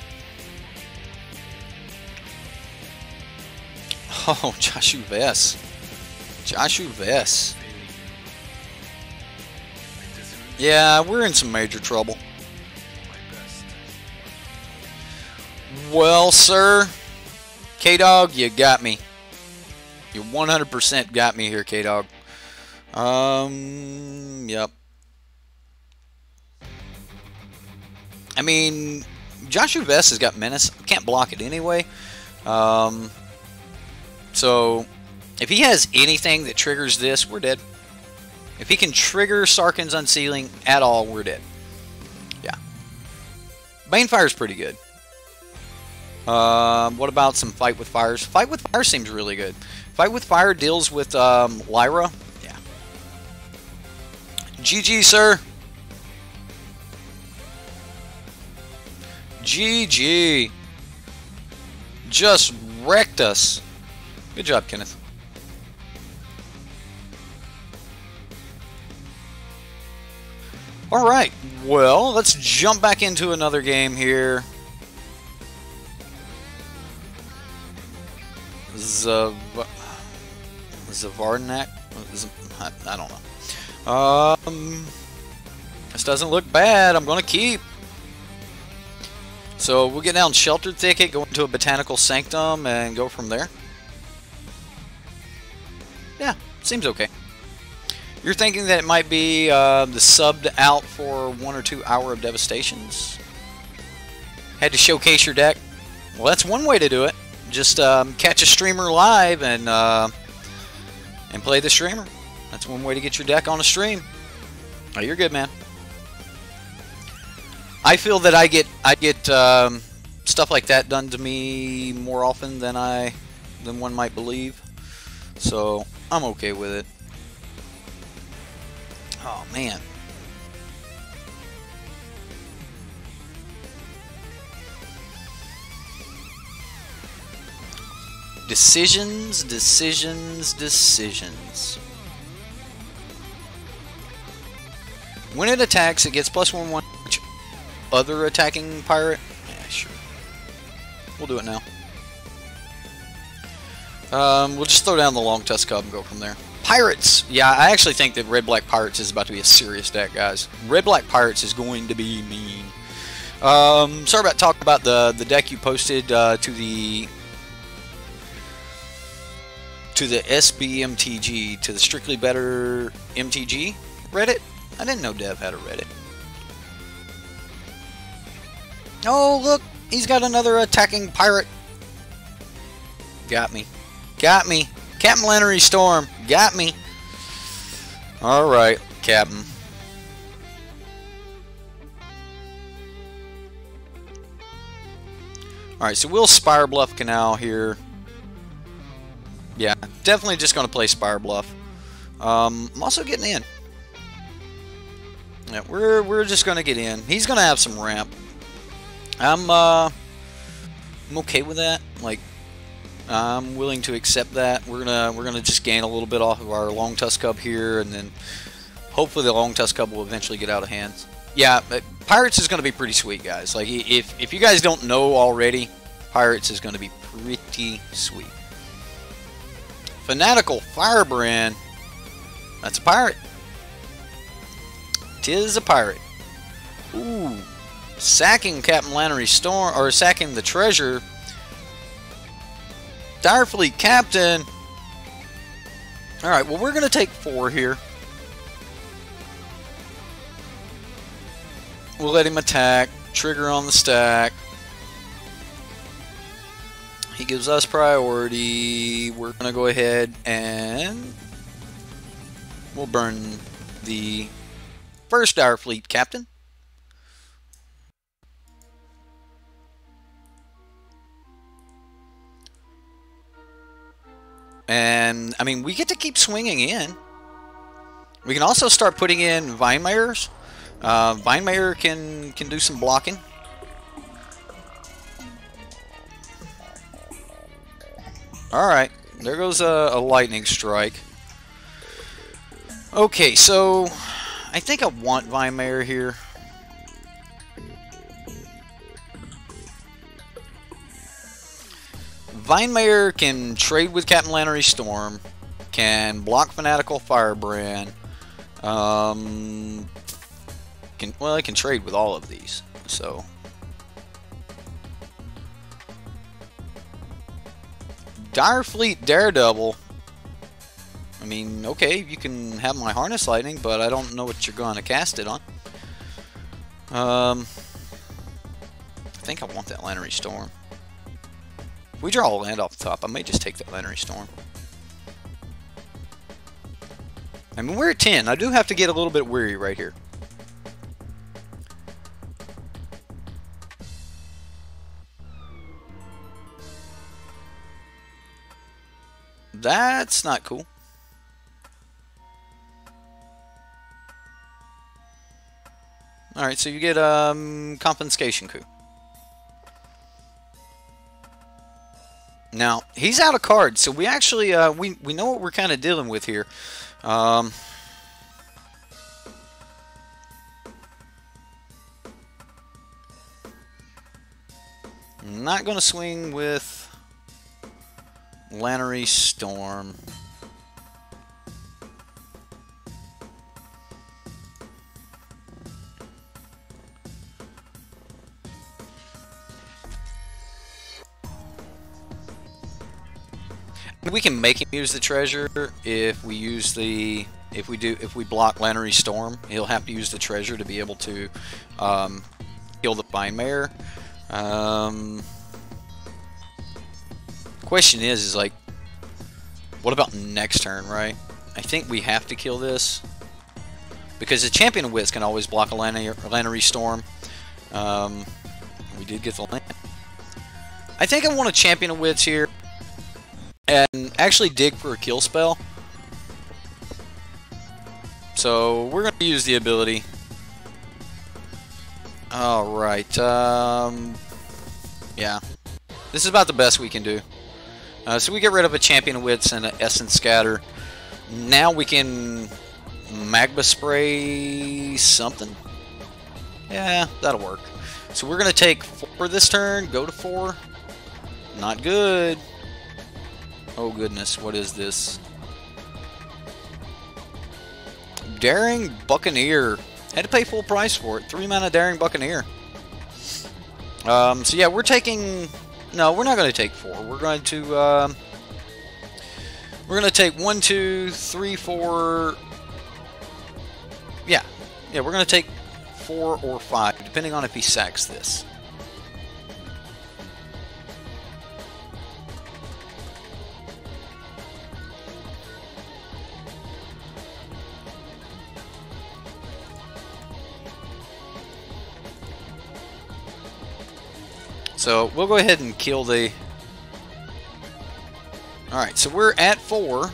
Oh, Joshu Vess. Joshu Vess. Yeah, we're in some major trouble. Well, sir, K-Dog, you got me. You 100% got me here, K-Dog. Yep. I mean, Joshu Vess has got Menace. Can't block it anyway. So, if he has anything that triggers this, we're dead. If he can trigger Sarkhan's Unsealing at all, we're dead. Yeah. Banefire's pretty good. What about some Fight with Fires? Fight with Fire seems really good. Fight with Fire deals with Lyra. Yeah. GG, sir. GG. Just wrecked us. Good job, Kenneth. Alright, well, let's jump back into another game here. Zavarnak? I don't know. This doesn't look bad. I'm going to keep. So we'll get down Sheltered Thicket, go into a Botanical Sanctum, and go from there. Yeah, seems okay. You're thinking that it might be the subbed out for 1 or 2 hour of Devastations? Had to showcase your deck? Well, that's one way to do it. Just catch a streamer live and play the streamer. That's one way to get your deck on a stream. Oh, you're good, man. I feel that I get stuff like that done to me more often than one might believe. So I'm okay with it. Oh man. Decisions, decisions, decisions. When it attacks, it gets +1/1 each other attacking pirate. Yeah, sure. We'll do it now. We'll just throw down the Long Tusk Cub and go from there. Pirates! Yeah, I actually think that Red-Black Pirates is about to be a serious deck, guys. Red-Black Pirates is going to be mean. Sorry about talking about the deck you posted to the SBMTG, to the Strictly Better MTG Reddit. I didn't know Dev had a Reddit. Oh, look! He's got another attacking pirate. Got me. Got me. Captain Lennery Storm. Got me. Alright, Captain. Alright, so we'll Spire Bluff Canal here. Yeah, definitely just going to play Spire Bluff. I'm also getting in. Yeah, we're just going to get in. He's going to have some ramp. I'm okay with that. Like, I'm willing to accept that. We're gonna just gain a little bit off of our Long Tusk Cub here, and then hopefully the Long Tusk Cub will eventually get out of hands. Yeah, but Pirates is going to be pretty sweet, guys. Like, if you guys don't know already, Pirates is going to be pretty sweet. Fanatical Firebrand. That's a pirate. Tis a pirate. Ooh. Sacking Captain Lannery's Storm, or sacking the treasure. Direfleet Captain. Alright, well, we're going to take 4 here. We'll let him attack. Trigger on the stack. He gives us priority. We're going to go ahead and we'll burn the first Direfleet Captain. And, I mean, we get to keep swinging in. We can also start putting in Vinemayers. Vinemayer can do some blocking. Alright, there goes a lightning strike. Okay, so I think I want Vinemayer here. Vinemayer can trade with Captain Lannery's Storm, can block Fanatical Firebrand, well, I can trade with all of these, so. Direfleet Daredevil. I mean, okay, you can have my Harness Lightning, but I don't know what you're going to cast it on. I think I want that Lannery Storm. If we draw a land off the top, I may just take that Lannery Storm. I mean, we're at 10. I do have to get a little bit weary right here. That's not cool. Alright, so you get Confiscation Coup. Now, he's out of cards, so we actually, we know what we're kind of dealing with here. I'm not going to swing with Lannery Storm. We can make him use the treasure if we use the if we block Lannery Storm. He'll have to use the treasure to be able to kill the Vinemare. Question is like, what about next turn, right? I think we have to kill this because the Champion of Wits can always block a Lannery Storm. We did get the land. I think I want a Champion of Wits here and actually dig for a kill spell. So we're going to use the ability. Alright, yeah. This is about the best we can do. So we get rid of a Champion of Wits and an Essence Scatter. Now we can Magma Spray something. Yeah, that'll work. So we're going to take 4 this turn, go to 4. Not good. Oh goodness, what is this? Daring Buccaneer. Had to pay full price for it. 3 mana Daring Buccaneer. So yeah, we're taking... No, we're not going to take 4. We're going to take 1, 2, 3, 4. Yeah, we're going to take 4 or 5, depending on if he sacks this. So we'll go ahead and kill the... Alright, so we're at 4.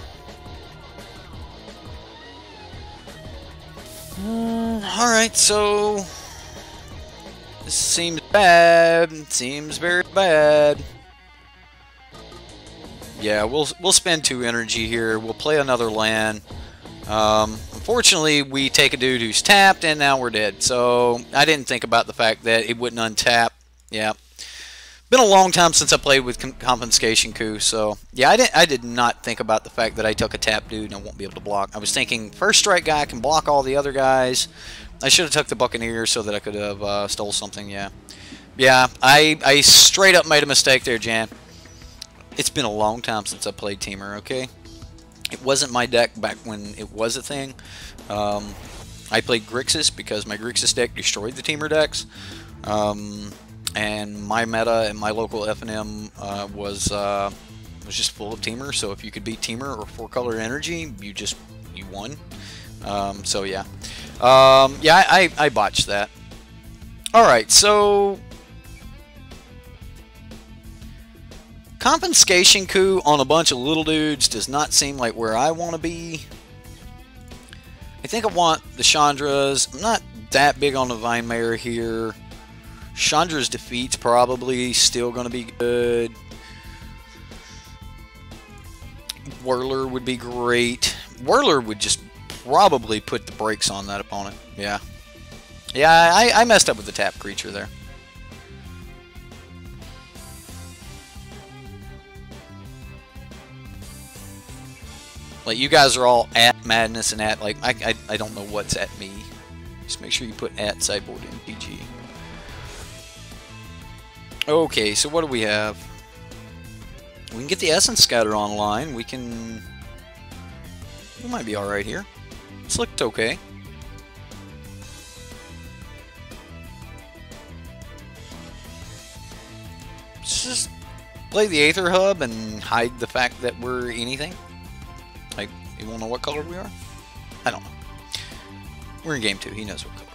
Alright, so this seems bad. Seems very bad. Yeah, we'll spend 2 energy here. We'll play another land. Unfortunately, we take a dude who's tapped, and now we're dead. So I didn't think about the fact that it wouldn't untap. Yeah, been a long time since I played with Confiscation Coup. So yeah, I did not think about the fact that I took a tap dude and I won't be able to block. I was thinking first strike guy can block all the other guys. I should have took the Buccaneer so that I could have stole something. Yeah, I straight up made a mistake there, Jan. It's been a long time since I played Temur, okay? It wasn't my deck back when it was a thing. I played Grixis because my Grixis deck destroyed the Temur decks. And my meta and my local FNM was just full of Temur. So if you could beat Temur or 4-color energy, you won. So yeah. I botched that. Alright, so Confiscation Coup on a bunch of little dudes does not seem like where I want to be. I think I want the Chandras. I'm not that big on the Vine Mare here. Chandra's defeat's probably still going to be good. Whirler would be great. Whirler would just probably put the brakes on that opponent. Yeah. Yeah, I messed up with the tap creature there. Like, you guys are all at Madness and at, like, I don't know what's at me. Just make sure you put at SideboardMTG. Okay, so what do we have? We can get the Essence Scatter online. We might be alright here. This looked okay. Let's just play the Aether Hub and hide the fact that we're anything. Like, you won't know what color we are? I don't know. We're in game 2. He knows what color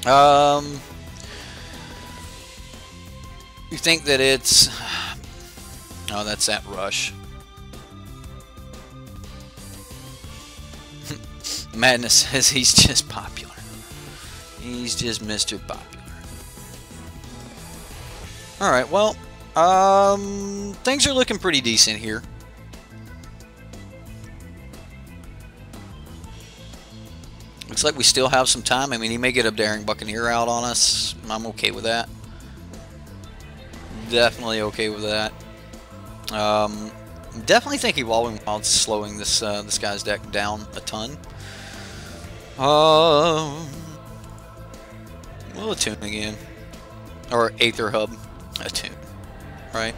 we are. You think that it's... Oh, that's that Rush. Madness says he's just popular. He's just Mr. Popular. Alright, well, things are looking pretty decent here. Looks like we still have some time. I mean, he may get a Daring Buccaneer out on us. I'm okay with that. Definitely okay with that. Definitely think Evolving Wild's slowing this guy's deck down a ton. We'll attune again. Or Aether Hub. Attune. Right?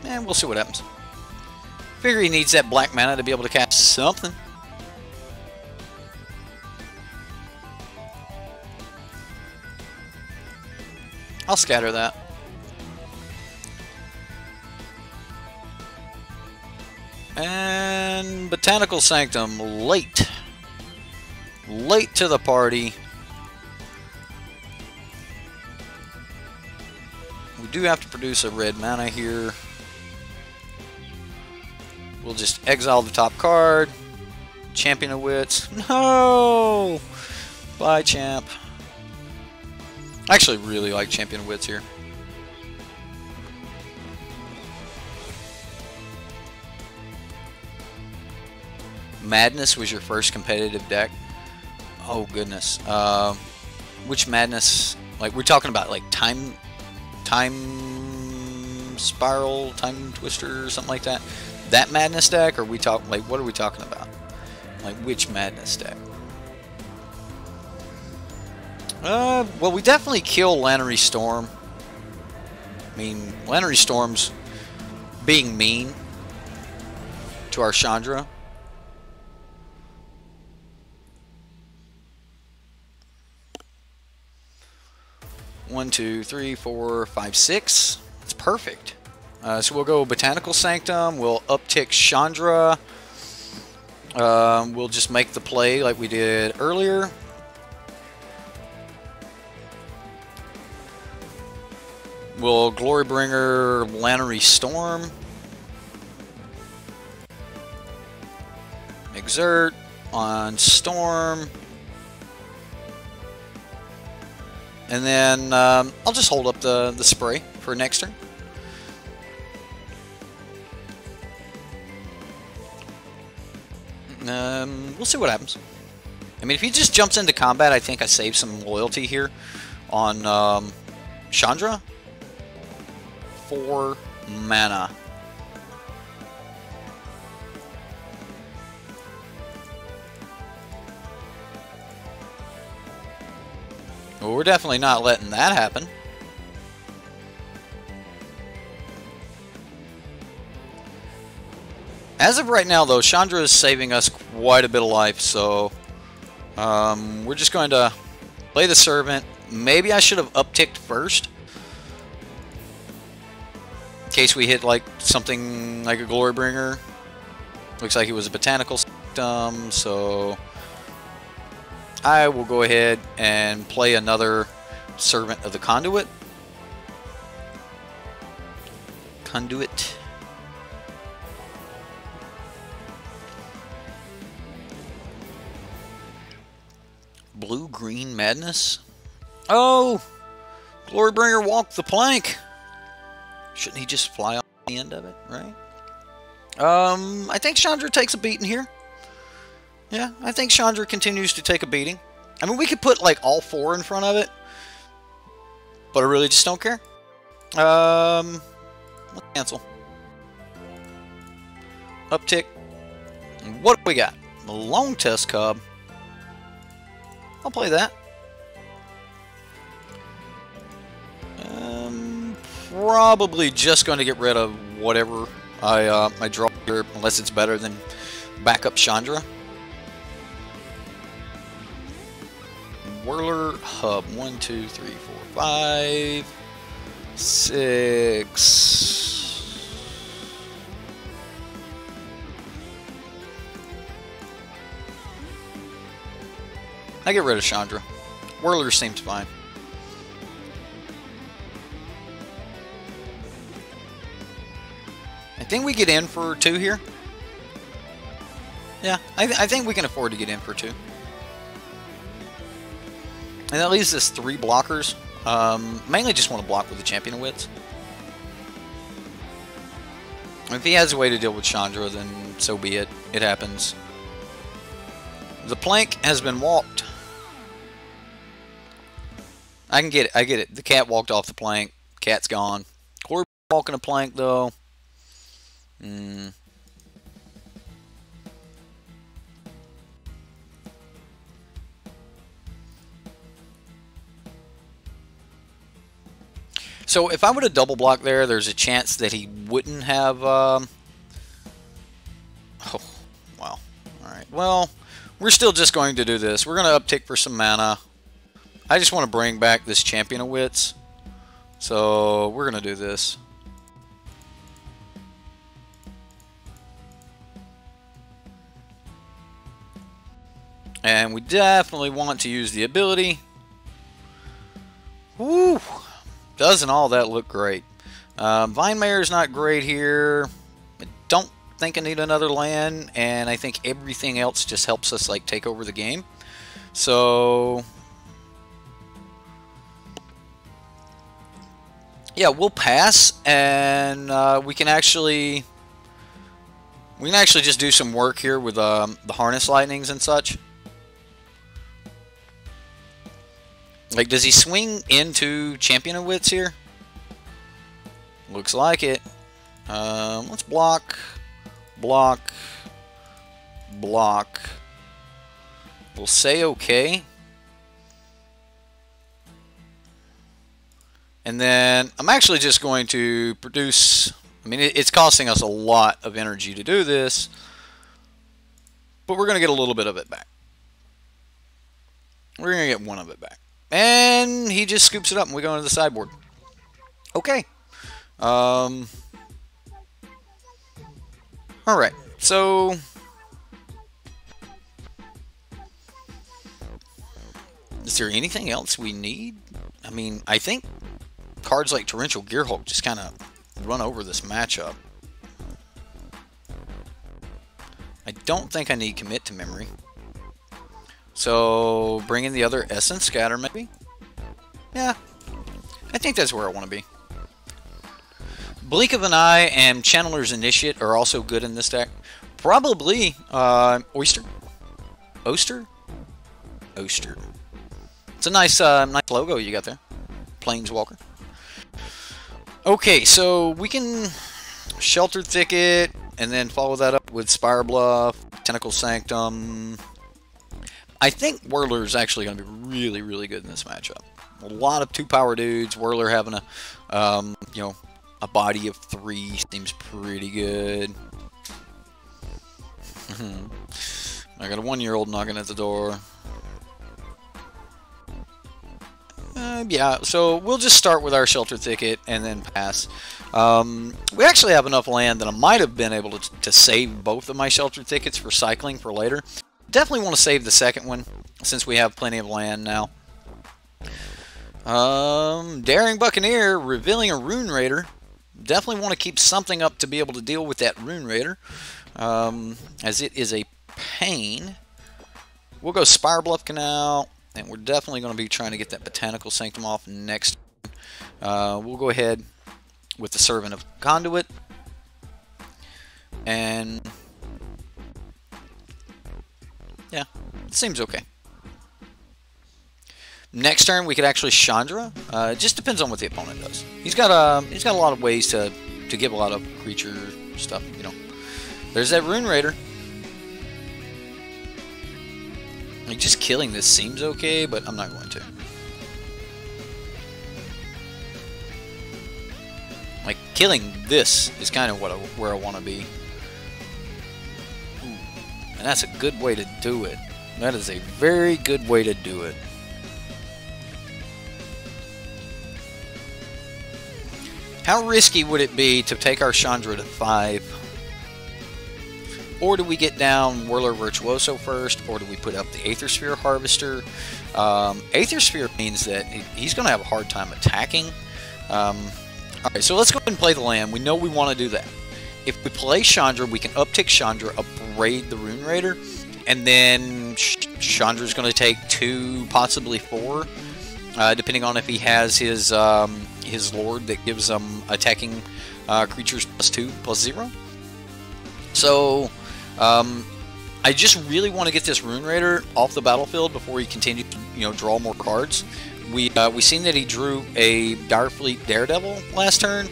And we'll see what happens. Figure he needs that black mana to be able to cast something. I'll scatter that. And Botanical Sanctum, late. Late to the party. We do have to produce a red mana here. We'll just exile the top card. Champion of Wits. No! Bye, champ. I actually really like Champion of Wits here. Madness was your first competitive deck? Oh goodness. Which Madness? Like, we're talking about like Time Spiral, Time Twister, or something like that. That Madness deck, or we talk like, what are we talking about? Like, which Madness deck? Well, we definitely kill Lannery Storm. I mean, Lannery Storm's being mean to our Chandra. One, two, three, four, five, six. It's perfect. So we'll go Botanical Sanctum. We'll uptick Chandra. We'll just make the play like we did earlier. We'll Glorybringer Lannery Storm. Exert on Storm. And then I'll just hold up the spray for next turn. We'll see what happens. I mean, if he just jumps into combat, I think I save some loyalty here on Chandra. 4 mana. Well, we're definitely not letting that happen. As of right now, though, Chandra is saving us quite a bit of life, so we're just going to play the Servant. Maybe I should have upticked first, in case we hit like something like a Glorybringer. Looks like it was a botanical system, so I will go ahead and play another Servant of the Conduit. Conduit. Blue-green madness. Oh! Glorybringer walked the plank. Shouldn't he just fly off the end of it, right? I think Chandra takes a beating here. Yeah, I think Chandra continues to take a beating. I mean, we could put like all 4 in front of it, but I really just don't care. Let's cancel. Uptick. What do we got? A long test cub. I'll play that. Probably just going to get rid of whatever I draw here, unless it's better than backup Chandra. Whirler hub. 1, 2, 3, 4, 5, 6. I get rid of Chandra. Whirler seems fine. I think we get in for 2 here. Yeah, I think we can afford to get in for 2. And that leaves us 3 blockers. Mainly just want to block with the Champion of Wits. If he has a way to deal with Chandra, then so be it. It happens. The plank has been walked. I can get it. I get it. The cat walked off the plank. Cat's gone. Corey walking a plank, though. So if I would have double blocked there, there's a chance that he wouldn't have... Oh, wow. Alright, well, we're still just going to do this. We're going to uptick for some mana. I just want to bring back this Champion of Wits. So we're going to do this. And we definitely want to use the ability. Woo! Doesn't all that look great? Vine Mayor's not great here. I don't think I need another land, and I think everything else just helps us like take over the game. So yeah, we'll pass, and we can actually just do some work here with the Harness Lightnings and such. Like, does he swing into Champion of Wits here? Looks like it. Let's block, block, block. We'll say okay. And then I'm actually just going to produce... I mean, it's costing us a lot of energy to do this, but we're going to get a little bit of it back. We're going to get 1 of it back. And he just scoops it up and we go into the sideboard. Okay. Alright. So... is there anything else we need? I mean, I think card cards like Torrential Gearhulk just kind of run over this matchup. I don't think I need Commit to Memory. So, bring in the other Essence Scatter, maybe? Yeah, I think that's where I want to be. Blink of an Eye and Channeler's Initiate are also good in this deck. Probably Oyster. Oster? Oster. It's a nice nice logo you got there. Planeswalker. Okay, so we can Sheltered Thicket and then follow that up with Spire Bluff, Tentacle Sanctum. I think Whirler is actually going to be really, really good in this matchup. A lot of 2-power dudes. Whirler having a, you know, a body of 3 seems pretty good. I got a 1-year-old knocking at the door. Yeah, so we'll just start with our Sheltered Thicket and then pass. We actually have enough land that I might have been able to save both of my Sheltered Thickets for cycling for later. Definitely want to save the second one, since we have plenty of land now. Daring Buccaneer, revealing a Rune Raider. Definitely want to keep something up to be able to deal with that Rune Raider, as it is a pain. We'll go Spire Bluff Canal, and we're definitely going to be trying to get that Botanical Sanctum off next. We'll go ahead with the Servant of Conduit, and yeah, it seems okay. Next turn we could actually Chandra. It just depends on what the opponent does. He's got a lot of ways to give a lot of creature stuff. You know, there's that Rune Raider. Like, just killing this seems okay, but I'm not going to. Like, killing this is kind of where I want to be. Ooh, and that's a good way to do it. That is a very good way to do it. How risky would it be to take our Chandra to 5? Or do we get down Whirler Virtuoso first? Or do we put up the Aether Sphere Harvester? Aether Sphere means that he's going to have a hard time attacking. Alright, so let's go ahead and play the land. We know we want to do that. If we play Chandra, we can uptick Chandra, abrade the Rune Raider, and then Chandra's going to take 2, possibly 4, depending on if he has his Lord that gives them attacking creatures +2, +0. So, I just really want to get this Rune Raider off the battlefield before he continues to, you know, draw more cards. We seen that he drew a Direfleet Daredevil last turn,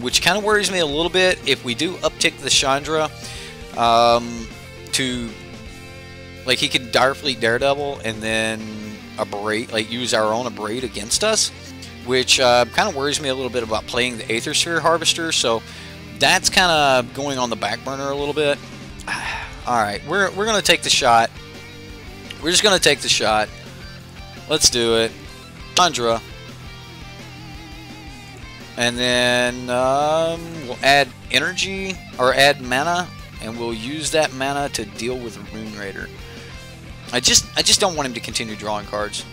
which kind of worries me a little bit. If we do uptick the Chandra to, like, he could Direfleet Daredevil and then abrade, like, use our own abrade against us, which kind of worries me a little bit about playing the Aether Sphere Harvester. So that's kind of going on the back burner a little bit. Alright, we're going to take the shot. We're just going to take the shot. Let's do it. Chandra. And then we'll add energy, or add mana, and we'll use that mana to deal with Rune Raider. I just don't want him to continue drawing cards.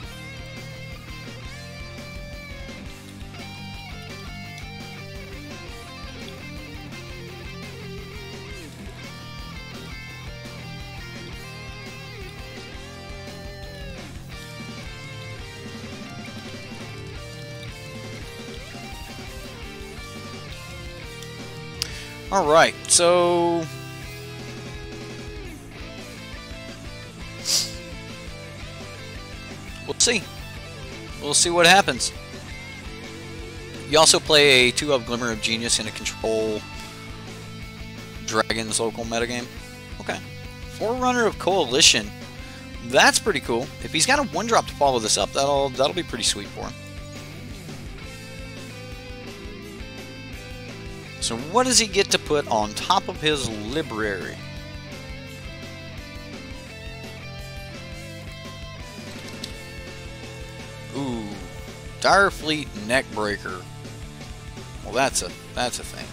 Alright, so we'll see. We'll see what happens. You also play a 2-of Glimmer of Genius in a control Dragons local metagame. Okay. Forerunner of Coalition. That's pretty cool. If he's got a 1-drop to follow this up, that'll be pretty sweet for him. So what does he get to put on top of his library? Ooh, Direfleet Neckbreaker. Well, that's a thing.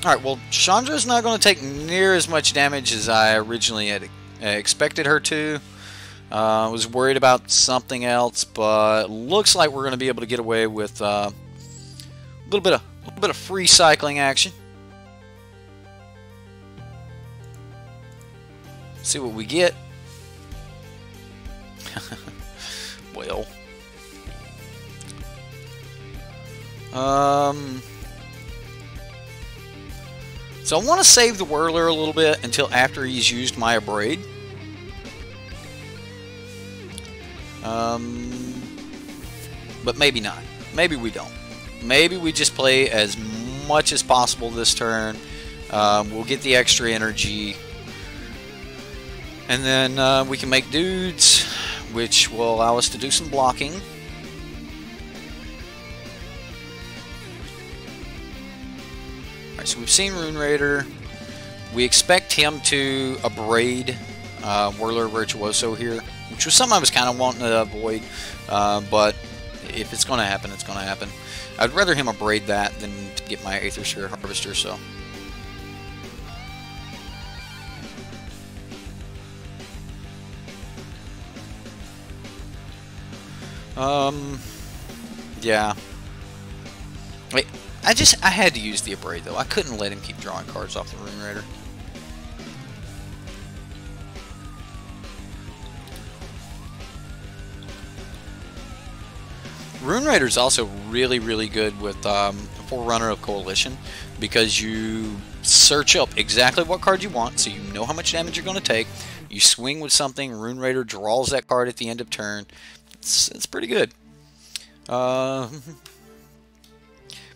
All right. Well, Chandra's not going to take near as much damage as I originally had expected her to. I was worried about something else, but looks like we're going to be able to get away with a little bit of free cycling action. See what we get. Well, so I want to save the whirler a little bit until after he's used my abrade. But maybe not. Maybe we don't. Maybe we just play as much as possible this turn. We'll get the extra energy. And then we can make dudes, which will allow us to do some blocking. Alright, so we've seen Rune Raider. We expect him to abrade Whirler Virtuoso here, which was something I was kind of wanting to avoid. But if it's going to happen, it's going to happen. I'd rather him abrade that than to get my Aether Sphere Harvester, so... yeah. Wait, I had to use the abrade though. I couldn't let him keep drawing cards off the Rune Raider. Rune Raider is also really, really good with Forerunner of Coalition, because you search up exactly what card you want, so you know how much damage you're going to take. You swing with something, Rune Raider draws that card at the end of turn. It's pretty good.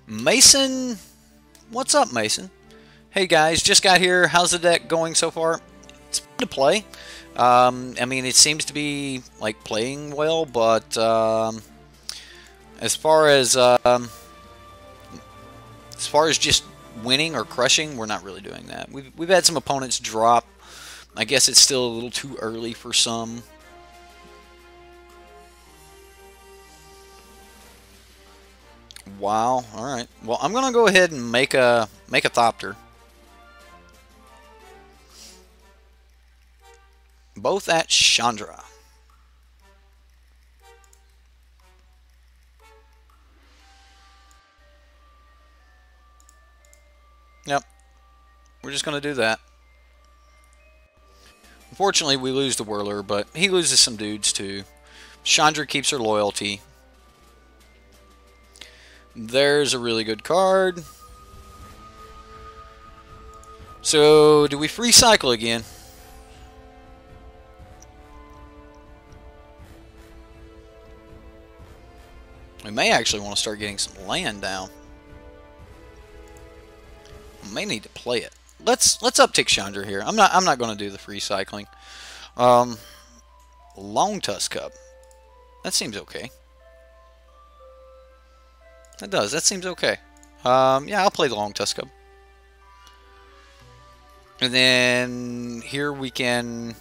Mason, what's up, Mason? Hey guys, just got here. How's the deck going so far? It's fun to play. I mean, it seems to be like playing well, but as far as just winning or crushing, we're not really doing that. We've had some opponents drop. I guess it's still a little too early for some. Wow. All right. Well, I'm gonna go ahead and make a Thopter. Both at Chandra. Yep. We're just gonna do that. Unfortunately, we lose the Whirler, but he loses some dudes too. Chandra keeps her loyalty. There's a really good card. So, do we free cycle again? We may actually want to start getting some land down. We may need to play it. Let's uptick Chandra here. I'm not going to do the free cycling. Long Tusk Cub. That seems okay. That does. That seems okay. Yeah, I'll play the Long Tusk Cub. And then here we can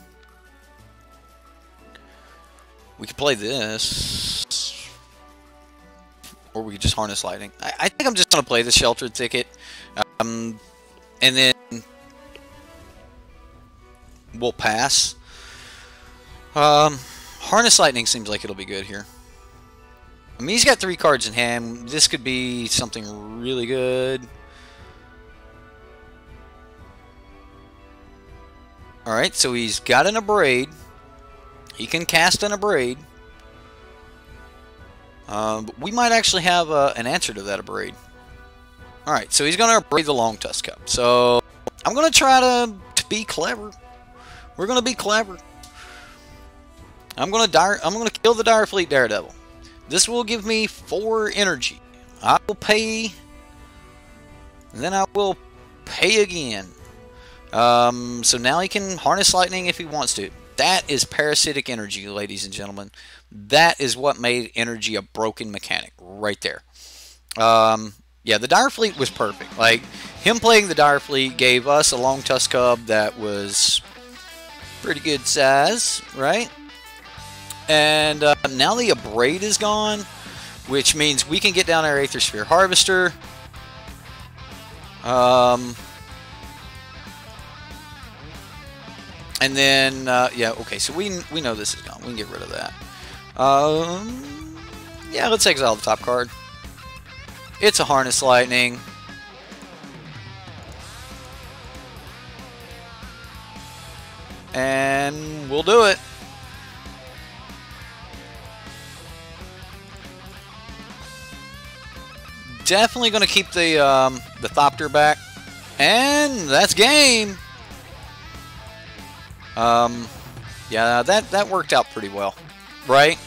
play this, or we could just Harness Lightning. I think I'm just gonna play the Sheltered Thicket, and then we'll pass. Harness Lightning seems like it'll be good here. I mean, he's got 3 cards in hand. This could be something really good. Alright, so he's got an Abrade. He can cast an Abrade. But we might actually have an answer to that Abrade. Alright, so he's going to Abrade the Long Tusk Cub. So, I'm going to try to be clever. We're going to be clever. I'm going to kill the Direfleet Daredevil. This will give me 4 energy. I will pay, and then I will pay again. So now he can Harness Lightning if he wants to. That is parasitic energy, ladies and gentlemen. That is what made energy a broken mechanic right there. Yeah, the Direfleet was perfect. Like, him playing the Direfleet gave us a Long Tusk Cub that was pretty good size, right? And now the Abrade is gone, which means we can get down our Aether Sphere Harvester. And then, yeah, okay, so we know this is gone. We can get rid of that. Yeah, let's exile the top card. It's a Harness Lightning. And we'll do it. Definitely going to keep the Thopter back. And that's game. Yeah, that worked out pretty well, right?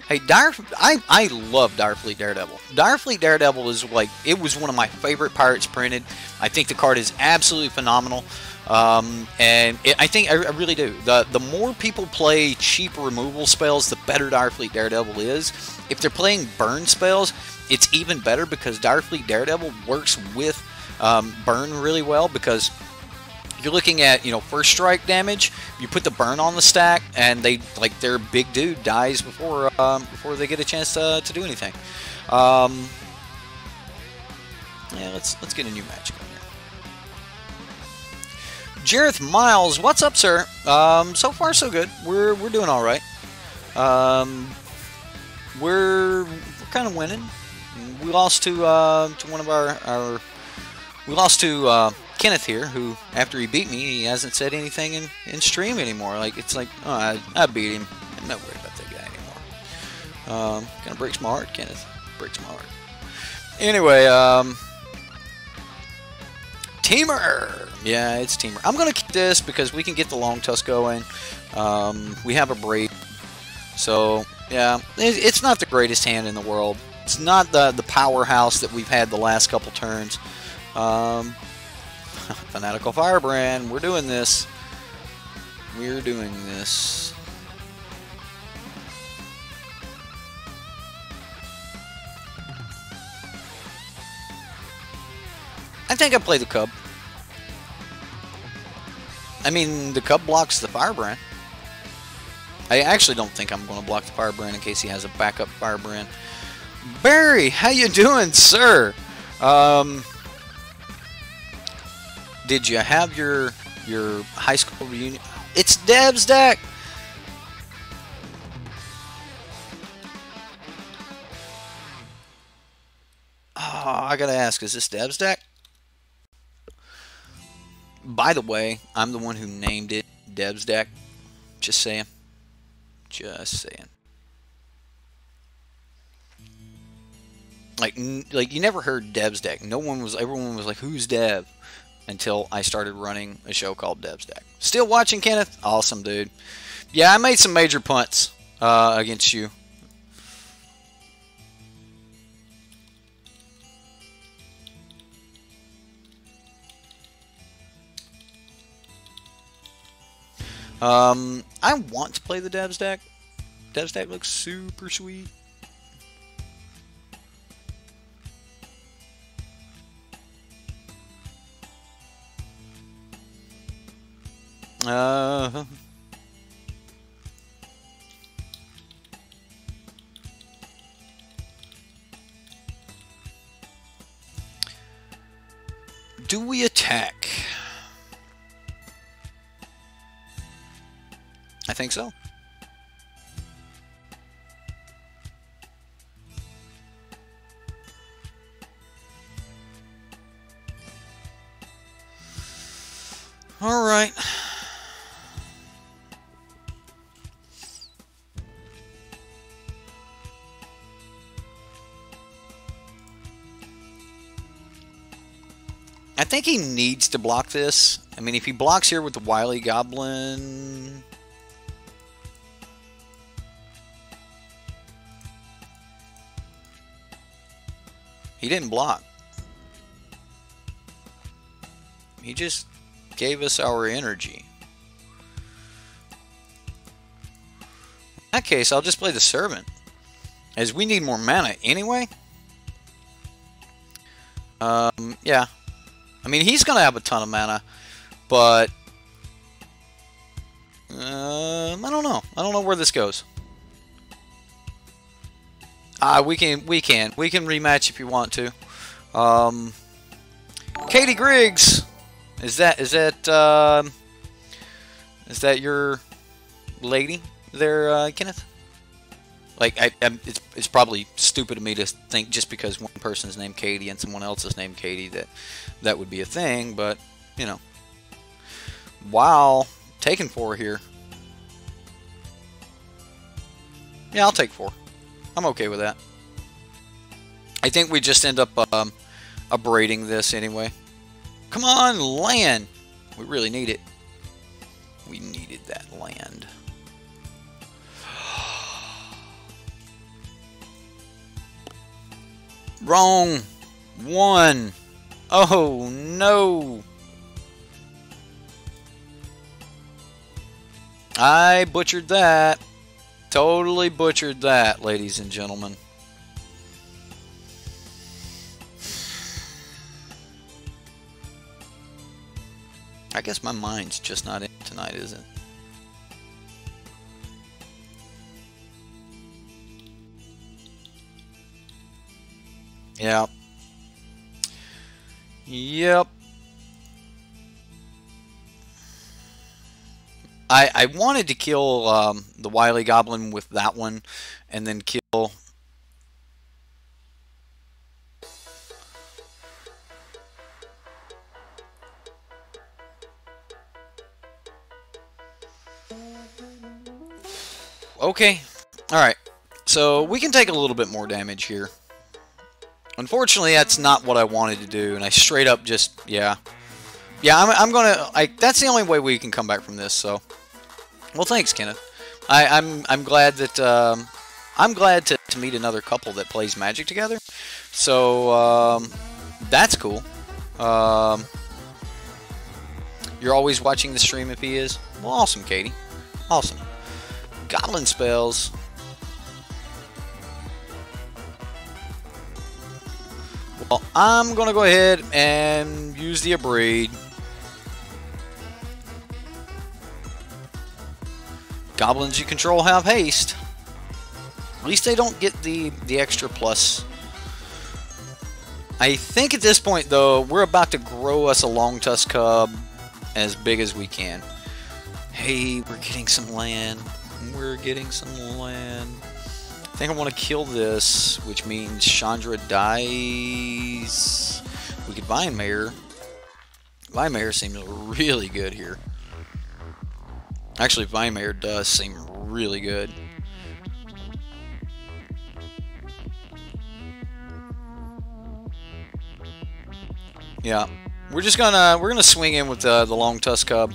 Hey, I love Direfleet Daredevil. Direfleet Daredevil is like, it was one of my favorite pirates printed. I think the card is absolutely phenomenal. And I really do. The more people play cheap removal spells, the better Direfleet Daredevil is. If they're playing burn spells, it's even better because Direfleet Daredevil works with burn really well, because you're looking at, you know, first strike damage. You put the burn on the stack, and they, like, their big dude dies before they get a chance to do anything. Yeah, let's get a new match going here. Jareth Miles, what's up, sir? So far so good. We're doing all right. We're kind of winning. We lost to one of our we lost to Kenneth here, who, after he beat me, he hasn't said anything in stream anymore. Like, it's like, oh, I beat him. I'm not worried about that guy anymore. Kind of breaks my heart, Kenneth. Breaks my heart. Anyway, Temur. Yeah, it's Temur. I'm going to keep this because we can get the Long Tusk going. We have a Braid. So, yeah, it's not the greatest hand in the world. It's not the powerhouse that we've had the last couple turns. Fanatical Firebrand, we're doing this. We're doing this. I think I play the Cub. I mean, the Cub blocks the Firebrand. I actually don't think I'm going to block the Firebrand in case he has a backup Firebrand. Barry, how you doing, sir? Did you have your high school reunion? It's Deb's deck. Oh, I gotta ask, is this Deb's deck? By the way, I'm the one who named it Deb's deck. Just saying. Just saying. Like you never heard Deb's deck. Everyone was like, who's Deb? Until I started running a show called Deb's Deck. Still watching, Kenneth? Awesome, dude. Yeah, I made some major punts against you. I want to play the Deb's Deck. Deb's Deck looks super sweet. Do we attack? I think so. All right. I think he needs to block this. I mean, if he blocks here with the Wily Goblin... He didn't block. He just gave us our energy. In that case, I'll just play the Servant, as we need more mana anyway. Yeah. I mean, he's going to have a ton of mana, but I don't know. I don't know where this goes. We can rematch if you want to. Katie Griggs, is that Is that your lady there, Kenneth? Like, it's probably stupid of me to think just because one person's named Katie and someone else is named Katie that would be a thing, but, you know. Wow. Taking 4 here. Yeah, I'll take 4. I'm okay with that. I think we just end up abrading this anyway. Come on, land! We really need it. We needed that land. Wrong. 1. Oh, no. I butchered that. Totally butchered that, ladies and gentlemen. I guess my mind's just not in tonight, is it? Yeah. Yep. I wanted to kill the Wily Goblin with that one, and then kill... Okay. Alright. So, we can take a little bit more damage here. Unfortunately, that's not what I wanted to do, and I straight up just... Yeah. Yeah, I'm gonna... that's the only way we can come back from this, so... Well, thanks, Kenneth. I'm glad that... I'm glad to meet another couple that plays Magic together. So, that's cool. You're always watching the stream if he is? Well, awesome, Katie. Awesome. Goblin spells. Well, I'm going to go ahead and use the Abrade. Goblins you control have haste. At least they don't get the extra plus. I think at this point, though, we're about to grow us a long tusk cub as big as we can. Hey, we're getting some land. We're getting some land. I think I want to kill this, which means Chandra dies. We could Vine Mare. Vine Mare seems really good here. Actually, Vine Mare does seem really good. Yeah, we're gonna swing in with the long tusk cub.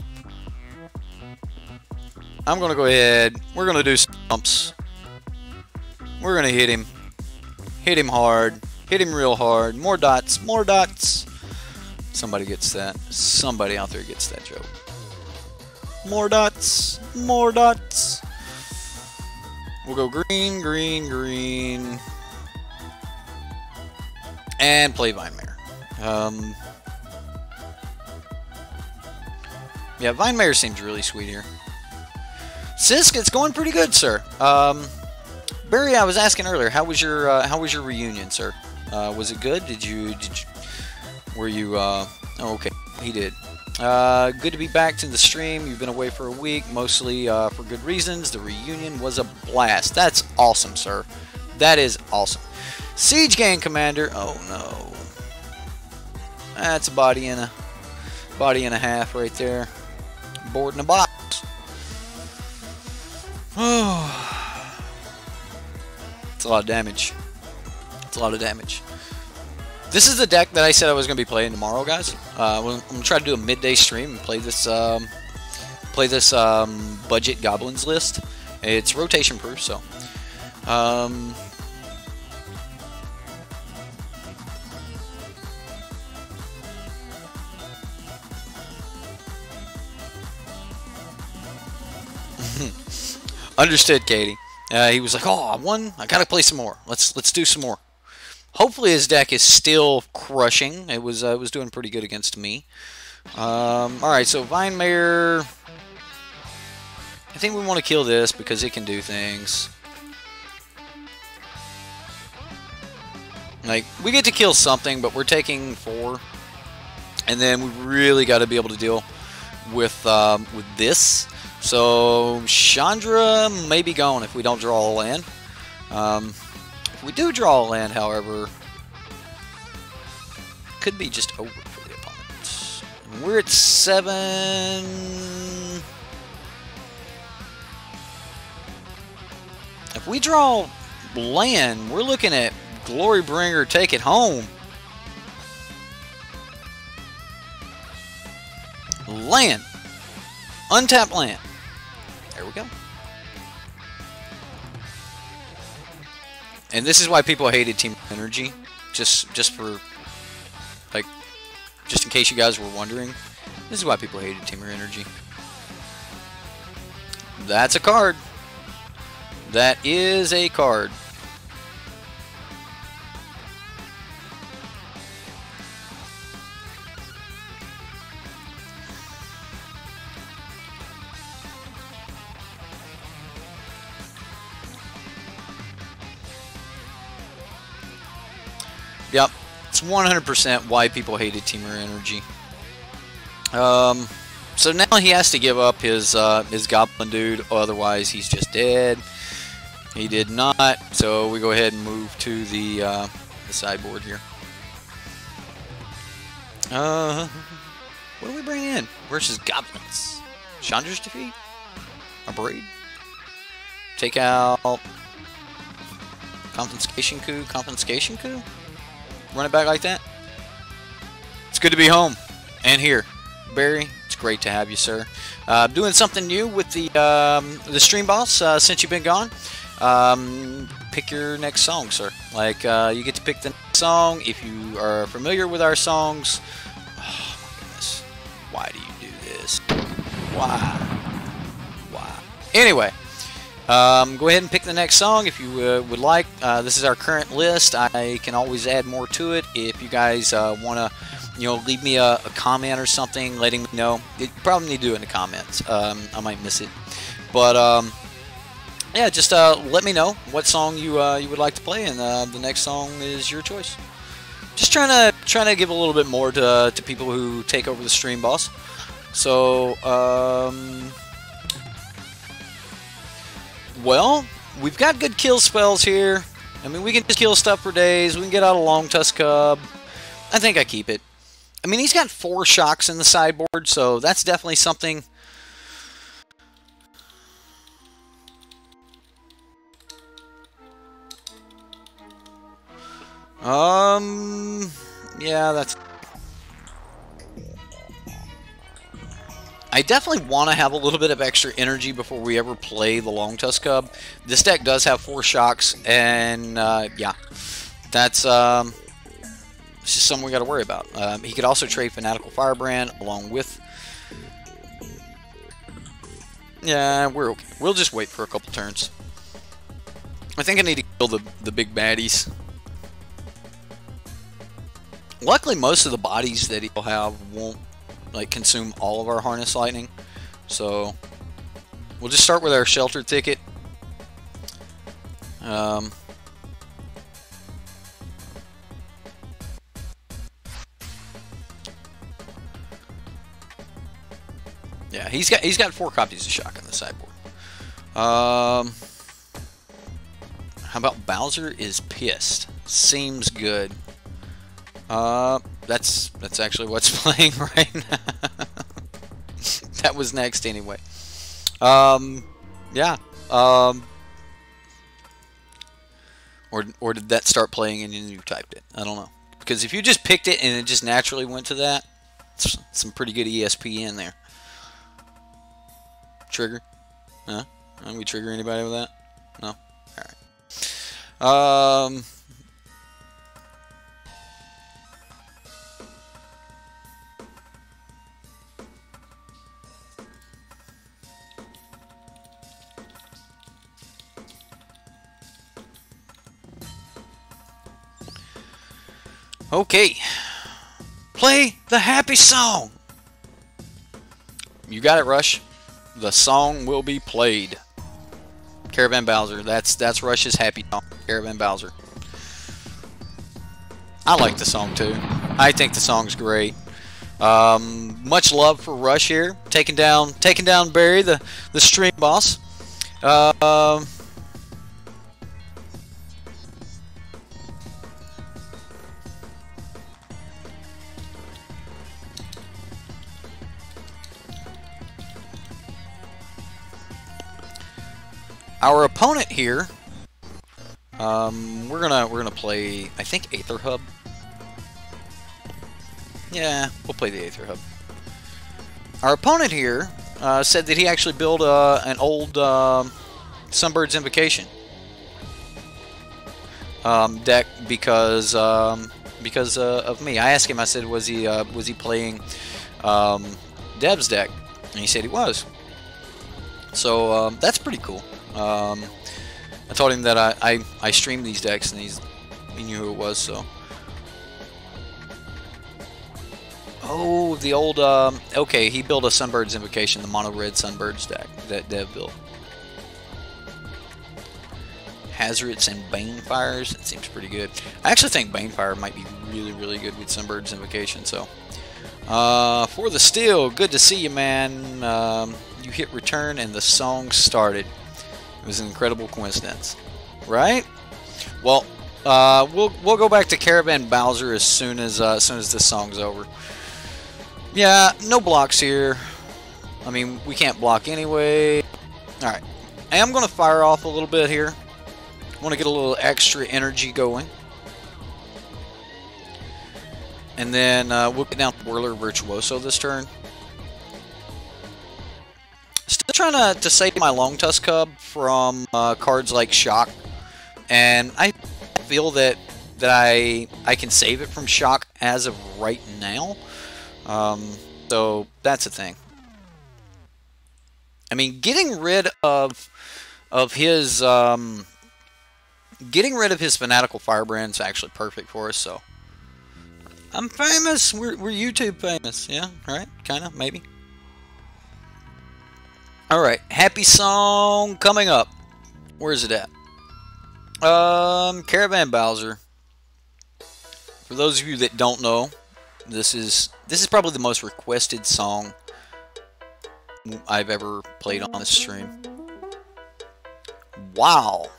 I'm gonna go ahead. We're gonna do some bumps. We're gonna hit him hard, hit him real hard. More dots, more dots. Somebody gets that. Somebody out there gets that joke. More dots, more dots. We'll go green, green, green, and play Vine Mare. Yeah, Vine Mare seems really sweet here. Sisk, it's going pretty good, sir. Barry, I was asking earlier, how was your reunion, sir? Was it good? Were you oh, okay, he did. Good to be back to the stream. You've been away for a week, mostly for good reasons. The reunion was a blast. That's awesome, sir. That is awesome. Siege Gang Commander. Oh no, that's a body and a half right there. Board in a box. Oh, it's a lot of damage. It's a lot of damage. This is the deck that I said I was going to be playing tomorrow, guys. I'm going to try to do a midday stream and play this budget goblins list. It's rotation proof, so. Understood, Katie. He was like, "Oh, I won. I gotta play some more. Let's do some more." Hopefully, his deck is still crushing. It was doing pretty good against me. All right, so Vine Mare. I think we want to kill this because it can do things. Like, we get to kill something, but we're taking 4, and then we really got to be able to deal with this. So Chandra may be gone if we don't draw a land. If we do draw a land, however, could be just over for the opponent. We're at 7. If we draw land, we're looking at Glorybringer, take it home. Land. Untapped land. There we go. And this is why people hated Temur Energy. Just for, like, just in case you guys were wondering. This is why people hated Temur Energy. That's a card. That is a card. Yep, it's 100% why people hated Temur Energy. So now he has to give up his goblin dude, otherwise he's just dead. He did not, so we go ahead and move to the sideboard here. What do we bring in? Versus goblins. Chandra's defeat? A braid? Take out confiscation coup, confiscation coup? Run it back like that? It's good to be home and here. Barry, it's great to have you, sir. Doing something new with the stream boss since you've been gone. Pick your next song, sir. Like, you get to pick the next song. If you are familiar with our songs, oh my goodness, why do you do this? Why? Anyway, go ahead and pick the next song if you would like. This is our current list. I can always add more to it if you guys want to, leave me a comment or something, letting me know. You probably need to do it in the comments. I might miss it, but yeah, just let me know what song you would like to play, and the next song is your choice. Just trying to give a little bit more to people who take over the stream boss. So well, we've got good kill spells here. I mean, we can just kill stuff for days. We can get out a long tusk cub. I think I keep it. I mean, he's got 4 shocks in the sideboard, so that's definitely something. Yeah, that's... I definitely want to have a little bit of extra energy before we ever play the Long Tusk Cub. This deck does have 4 shocks, and yeah, that's it's just something we got to worry about. He could also trade Fanatical Firebrand along with... Yeah, we're okay. We'll just wait for a couple turns. I think I need to kill the big baddies. Luckily, most of the bodies that he'll have won't consume all of our Harness Lightning, so we'll just start with our Shelter Ticket. Yeah, he's got 4 copies of Shock on the sideboard. How about Bowser is pissed? Seems good. That's actually what's playing right now. That was next anyway. Yeah. Or did that start playing and you typed it? I don't know. Because if you just picked it and it just naturally went to that, it's some pretty good ESP in there. Trigger? Huh? Can we trigger anybody with that? No? Alright. Okay, play the happy song. You got it, Rush. The song will be played. Caravan Bowser. That's Rush's happy song. Caravan Bowser. I like the song too. I think the song's great. Much love for Rush here, taking down Barry, the stream boss. Our opponent here, we're gonna play, I think, Aether Hub. Yeah, we'll play the Aether Hub. Our opponent here said that he actually built an old Sunbird's Invocation deck because of me. I asked him. I said, was he playing Dev's deck? And he said he was. So that's pretty cool. I told him that I streamed these decks, and he knew who it was. So, oh, the old okay, he built a Sunbird's Invocation, the mono red Sunbird's deck that Dev built. Hazards and Banefires. That seems pretty good. I actually think Banefire might be really good with Sunbird's Invocation. So, for the steal, good to see you, man. You hit return and the song started. It was an incredible coincidence, right? Well, we'll go back to Caravan Bowser as soon as this song's over. Yeah, no blocks here. I mean, we can't block anyway. All right, I am going to fire off a little bit here. I want to get a little extra energy going, and then we'll get down Whirler Virtuoso this turn. Still trying to save my Long Tusk Cub from cards like Shock, and I feel that I can save it from Shock as of right now. So that's a thing. I mean, getting rid of his Fanatical Firebrand is actually perfect for us. So I'm famous. We're YouTube famous. Yeah, right? Kind of, maybe. Alright, happy song coming up. Where's it at? Caravan Bowser. For those of you that don't know, this is probably the most requested song I've ever played on this stream. Wow.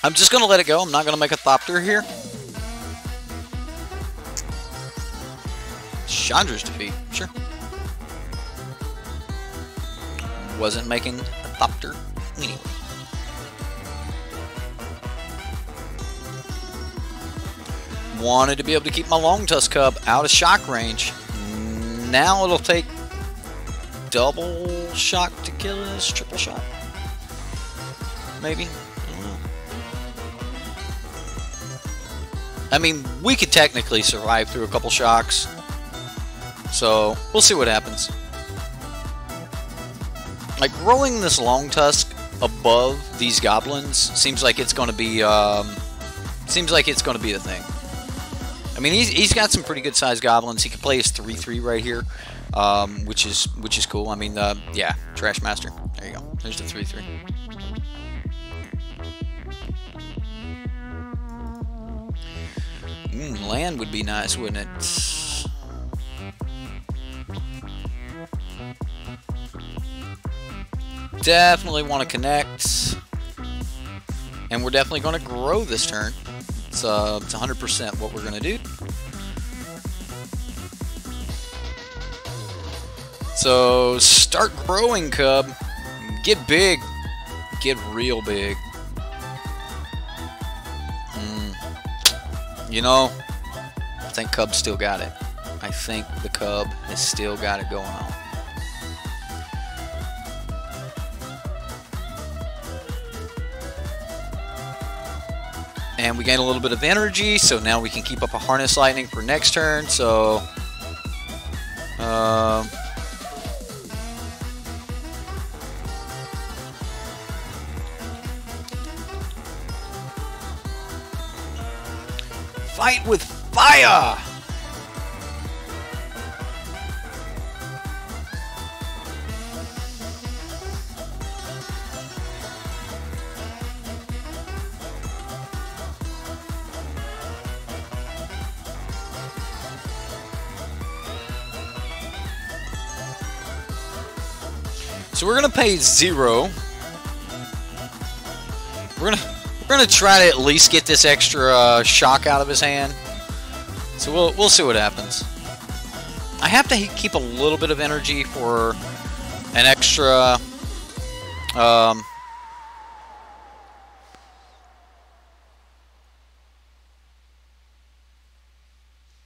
I'm just gonna let it go. I'm not gonna make a Thopter here. Chandra's defeat, sure. Wasn't making a Thopter anyway. Wanted to be able to keep my Long Tusk Cub out of shock range. Now it'll take double shock to kill us, triple shock. Maybe. I don't know. I mean, we could technically survive through a couple shocks. So, we'll see what happens. Like, rolling this Long Tusk above these goblins seems like it's going to be a thing. I mean, he's got some pretty good sized goblins. He can play his 3/3 right here, which is cool. I mean, yeah, Trash Master. There you go. There's the 3/3. Land would be nice, wouldn't it? Definitely want to connect, and we're definitely going to grow this turn. It's 100% what we're going to do. So start growing, Cub. Get big. Get real big. You know, I think Cub's still got it. I think the Cub has still got it going on. And we gain a little bit of energy, so now we can keep up a Harness Lightning for next turn. So, fight with fire! So we're gonna pay 0. We're gonna try to at least get this extra shock out of his hand. So we'll see what happens. I have to keep a little bit of energy for an extra.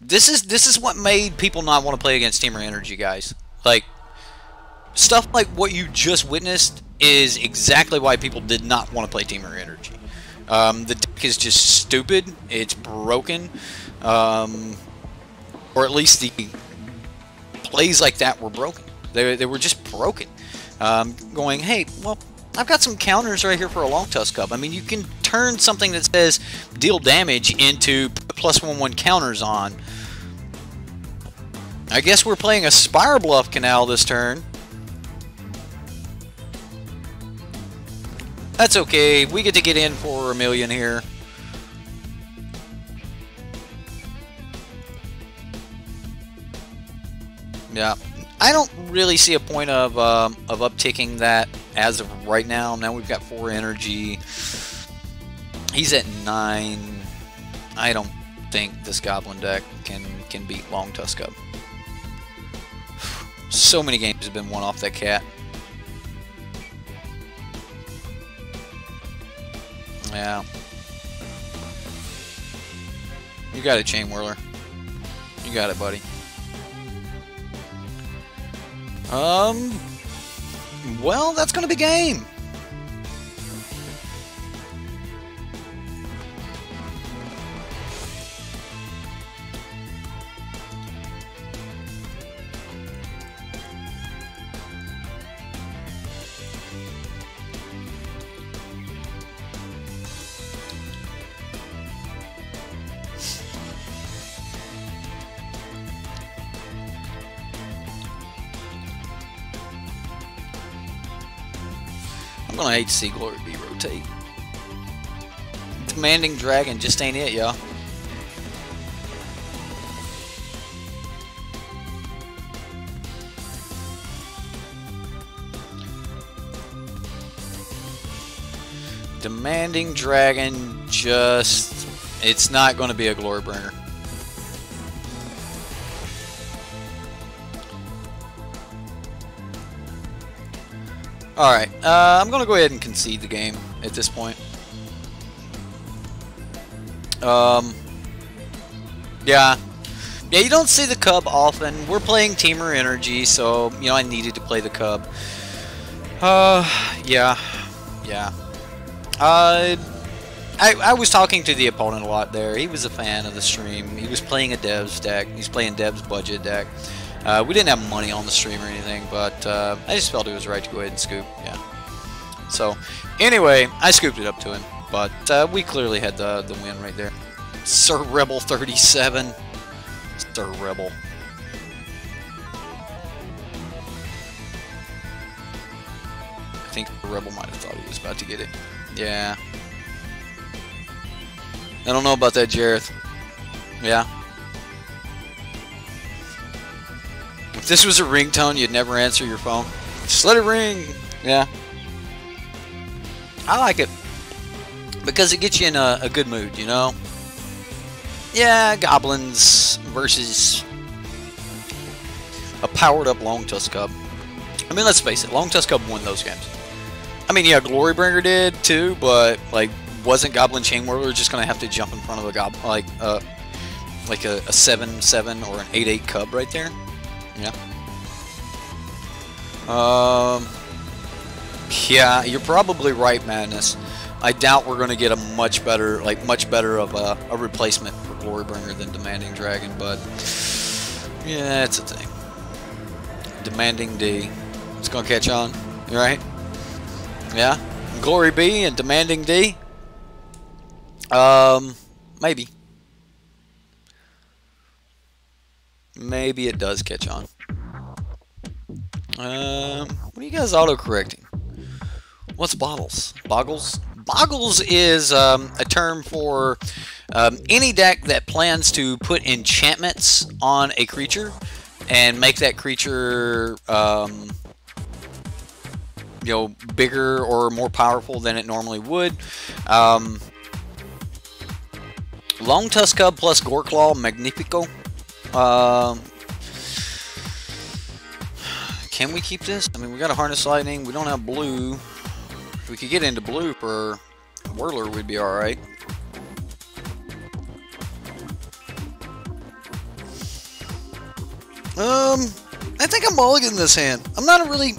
This is what made people not want to play against Temur Energy, guys. Like, stuff like what you just witnessed is exactly why people did not want to play Temur Energy. The deck is just stupid. It's broken. Or at least the plays like that were broken. They were just broken. Going, hey, well, I've got some counters right here for a Long Tusk Cub. I mean, you can turn something that says deal damage into +1/1 counters on. I guess we're playing a Spire Bluff Canal this turn. That's okay. We get to get in for 1 million here. Yeah, I don't really see a point of upticking that as of right now. Now we've got 4 energy. He's at 9. I don't think this Goblin deck can beat Long Tusk Cub. So many games have been won off that cat. Yeah. You got it, Chain Whirler. You got it, buddy. Well, that's gonna be game. I'm gonna hate to see Glorybringer rotate. Demanding Dragon just ain't it, y'all. Demanding Dragon just... it's not gonna be a Glorybringer. Alright, I'm going to go ahead and concede the game at this point. Yeah, you don't see the Cub often. We're playing Temur Energy, so, you know, I needed to play the Cub. Yeah. I was talking to the opponent a lot there. He was a fan of the stream. He was playing a Dev's deck. He's playing Dev's budget deck. We didn't have money on the stream or anything, but I just felt it was right to go ahead and scoop. Yeah. So, anyway, I scooped it up to him, but we clearly had the win right there. Sir Rebel 37. Sir Rebel. I think the Rebel might have thought he was about to get it. Yeah. I don't know about that, Jareth. Yeah. If this was a ringtone, you'd never answer your phone. Just let it ring. Yeah. I like it. Because it gets you in a good mood, you know? Yeah, Goblins versus a powered-up Long Tusk Cub. I mean, let's face it. Long Tusk Cub won those games. I mean, yeah, Glorybringer did, too, but, like, wasn't Goblin Chain Whirler just going to have to jump in front of a Goblin, like a 7/7 or an 8/8 Cub right there? Yeah. Yeah, you're probably right, Madness. I doubt we're going to get a much better of a replacement for Glorybringer than Demanding Dragon, but yeah, it's a thing. Demanding D. It's going to catch on, right? Yeah? Glory B and Demanding D? Maybe. Maybe it does catch on. What are you guys auto-correcting? What's bottles? Boggles? Boggles is a term for any deck that plans to put enchantments on a creature and make that creature you know, bigger or more powerful than it normally would. Long Tusk Cub plus Goreclaw Magnifico. Can we keep this? I mean, we got a Harness Lightning. We don't have blue. If we could get into blue for Whirler, we'd be alright. I think I'm mulliganing this hand. I'm not really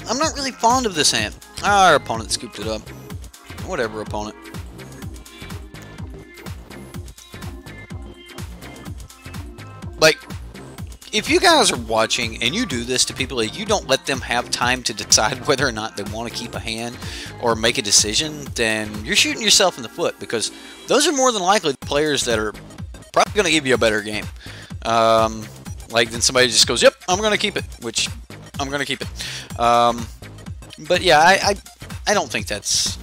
fond of this hand. Our opponent scooped it up. Whatever, opponent. Like, if you guys are watching and you do this to people, like, you don't let them have time to decide whether or not they want to keep a hand or make a decision, then you're shooting yourself in the foot, because those are more than likely the players that are probably going to give you a better game. Like, then somebody just goes, yep, I'm going to keep it, which I'm going to keep it. But yeah, I don't think that's...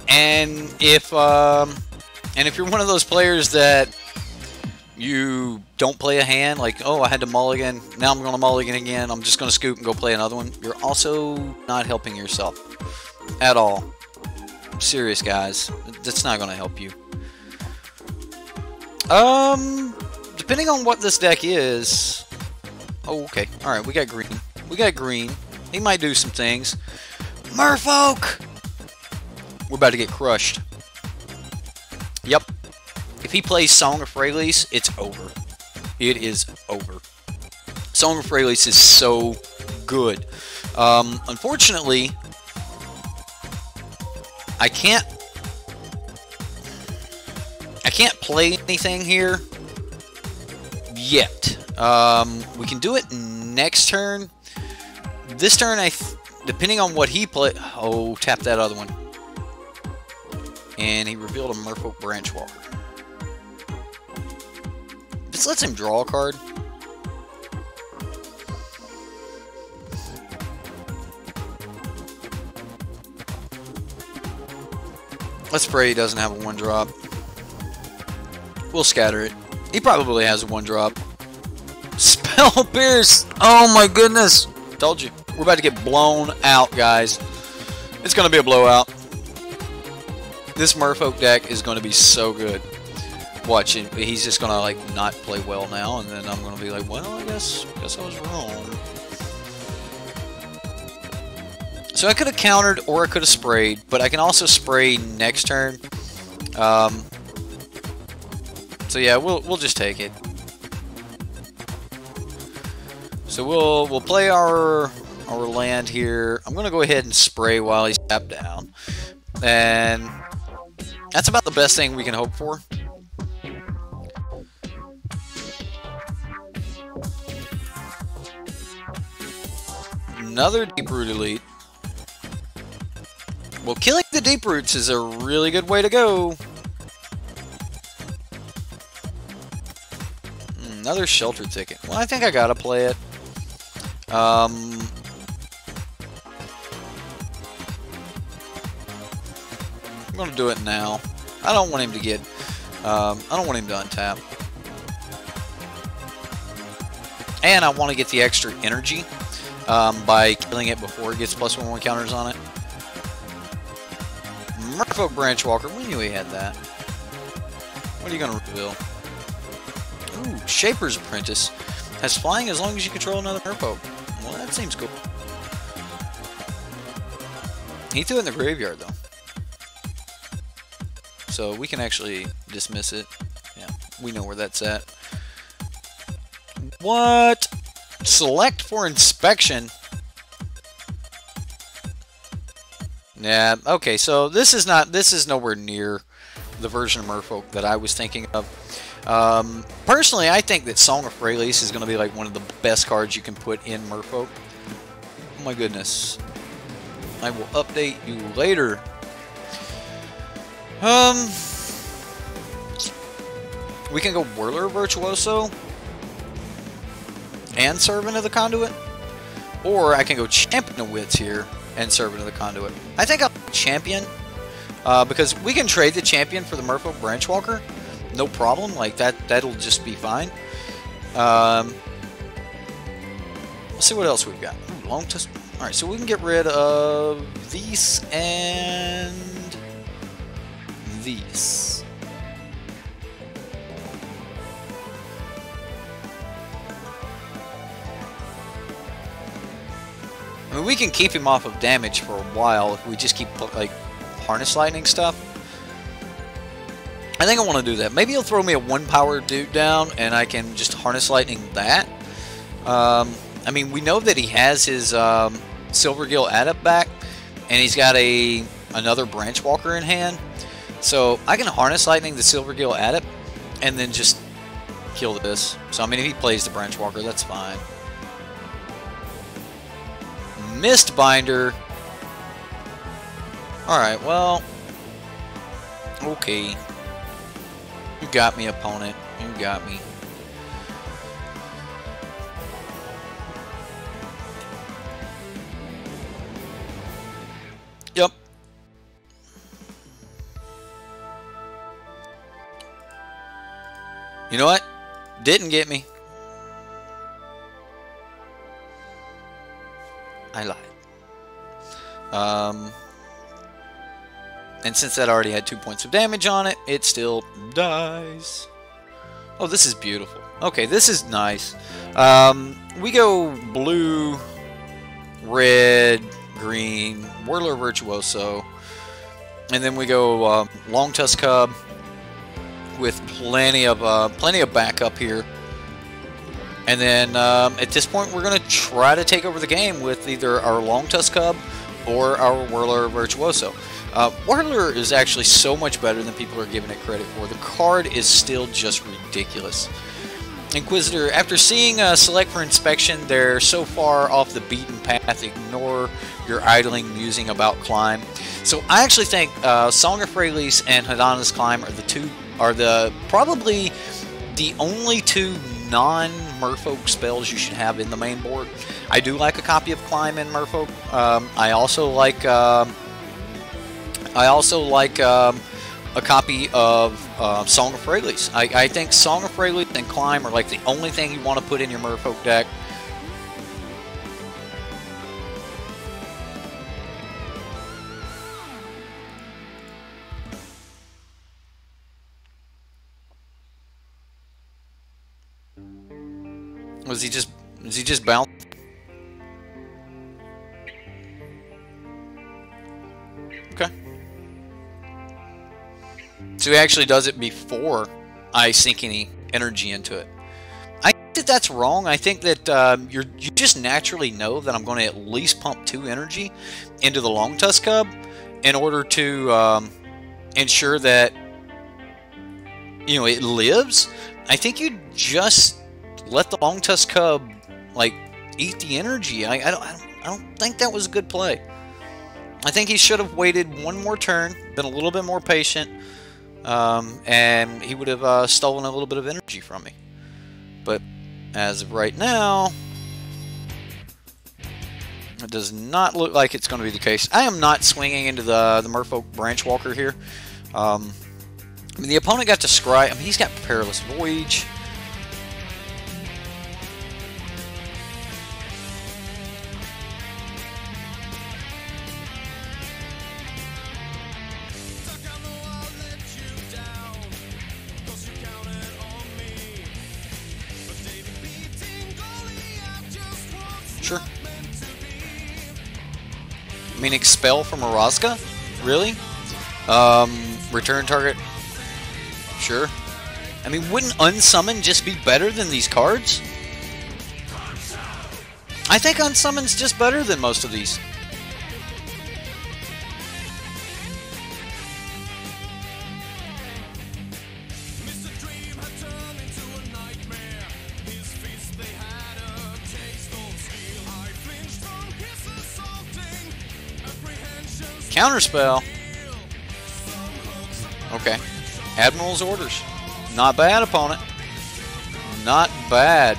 and if you're one of those players that you don't play a hand, like, oh, I had to mulligan, now I'm going to mulligan again, I'm just going to scoop and go play another one, you're also not helping yourself at all. I'm serious, guys. That's not going to help you. Depending on what this deck is... Oh, okay. Alright, we got green. We got green. He might do some things. Merfolk! We're about to get crushed. Yep. If he plays Song of Freyalise, it's over. It is over. Song of Freyalise is so good. Unfortunately, I can't play anything here yet. We can do it next turn. This turn, depending on what he play. Oh, tap that other one. And he revealed a Merfolk Branchwalker. This lets him draw a card. Let's pray he doesn't have a 1-drop. We'll scatter it. He probably has a 1-drop. Spell Pierce! Oh my goodness! Told you. We're about to get blown out, guys. It's going to be a blowout. This Merfolk deck is going to be so good. Watch it. He's just going to, like, not play well now, and then I'm going to be like, well, I guess I was wrong. So I could have countered or I could have sprayed, but I can also spray next turn. So yeah, we'll just take it. So we'll play our land here. I'm going to go ahead and spray while he's tapped down. And that's about the best thing we can hope for. Another Deeproot Elite. Well, killing the Deeproots is a really good way to go. Another Shelter Ticket. Well, I think I gotta play it. I'm gonna do it now. I don't want him to get... I don't want him to untap. And I want to get the extra energy by killing it before it gets +1/+1 counters on it. Merfolk Branchwalker. We knew he had that. What are you going to reveal? Ooh, Shaper's Apprentice. Has flying as long as you control another Merfolk. Well, that seems cool. He threw it in the graveyard, though. So we can actually dismiss it. Yeah, we know where that's at. What? Select for inspection. Yeah, okay, so this is nowhere near the version of Merfolk that I was thinking of. Personally, I think that Song of Freyalise is going to be like one of the best cards you can put in Merfolk. Oh my goodness. I will update you later. We can go Whirler Virtuoso and Servant of the Conduit. Or I can go Champion the Wits here and Servant of the Conduit. I think I'll Champion, because we can trade the Champion for the Merfolk Branchwalker. No problem, like that'll just be fine. Let's see what else we've got. Ooh, long tusk. Alright, so we can get rid of these and these. I mean, we can keep him off of damage for a while if we just keep, like, Harness Lightning stuff. I think I want to do that. Maybe he'll throw me a 1-power dude down, and I can just Harness Lightning that. I mean, we know that he has his Silvergill Adept back, and he's got another Branchwalker in hand. So I can Harness Lightning the Silvergill Adept, and then just kill this. So I mean, if he plays the Branchwalker, that's fine. Mistbinder. Alright, well, okay. You got me, opponent. You got me. Yep. You know what? Didn't get me. I lied. And since that already had 2 points of damage on it, it still dies. Oh, this is beautiful. Okay, this is nice. We go blue, red, green, Whirler Virtuoso, and then we go Long Tusk Cub with plenty of backup here. And then at this point, we're going to try to take over the game with either our Long Tusk Cub or our Whirler Virtuoso. Whirler is actually so much better than people are giving it credit for. The card is still just ridiculous. Inquisitor, after seeing Select for Inspection, they're so far off the beaten path, ignore your idling musing about Climb. So I actually think Song of Freyalise and Hadana's Climb are probably the only two non-Merfolk spells you should have in the main board. I do like a copy of Climb in Merfolk. I also like a copy of Song of Freyalise. I think Song of Freyalise and Climb are like the only thing you want to put in your Merfolk deck. Was he just bounced? Okay. So he actually does it before I sink any energy into it. I think that that's wrong. I think that you just naturally know that I'm going to at least pump 2 energy into the Long Tusk Cub in order to ensure that, you know, it lives. I think you just let the Long Tusk Cub like eat the energy. I don't think that was a good play. I think he should have waited one more turn, been a little bit more patient, and he would have stolen a little bit of energy from me. But as of right now, it does not look like it's going to be the case. I am not swinging into the Merfolk Branchwalker here. I mean, the opponent got to scry. I mean, he's got Perilous Voyage. Sure. I mean, expel from Orazka? Really? Return target? Sure. I mean, wouldn't Unsummon just be better than these cards? I think Unsummon's just better than most of these. Counterspell. Okay. Admiral's Orders. Not bad, opponent. Not bad.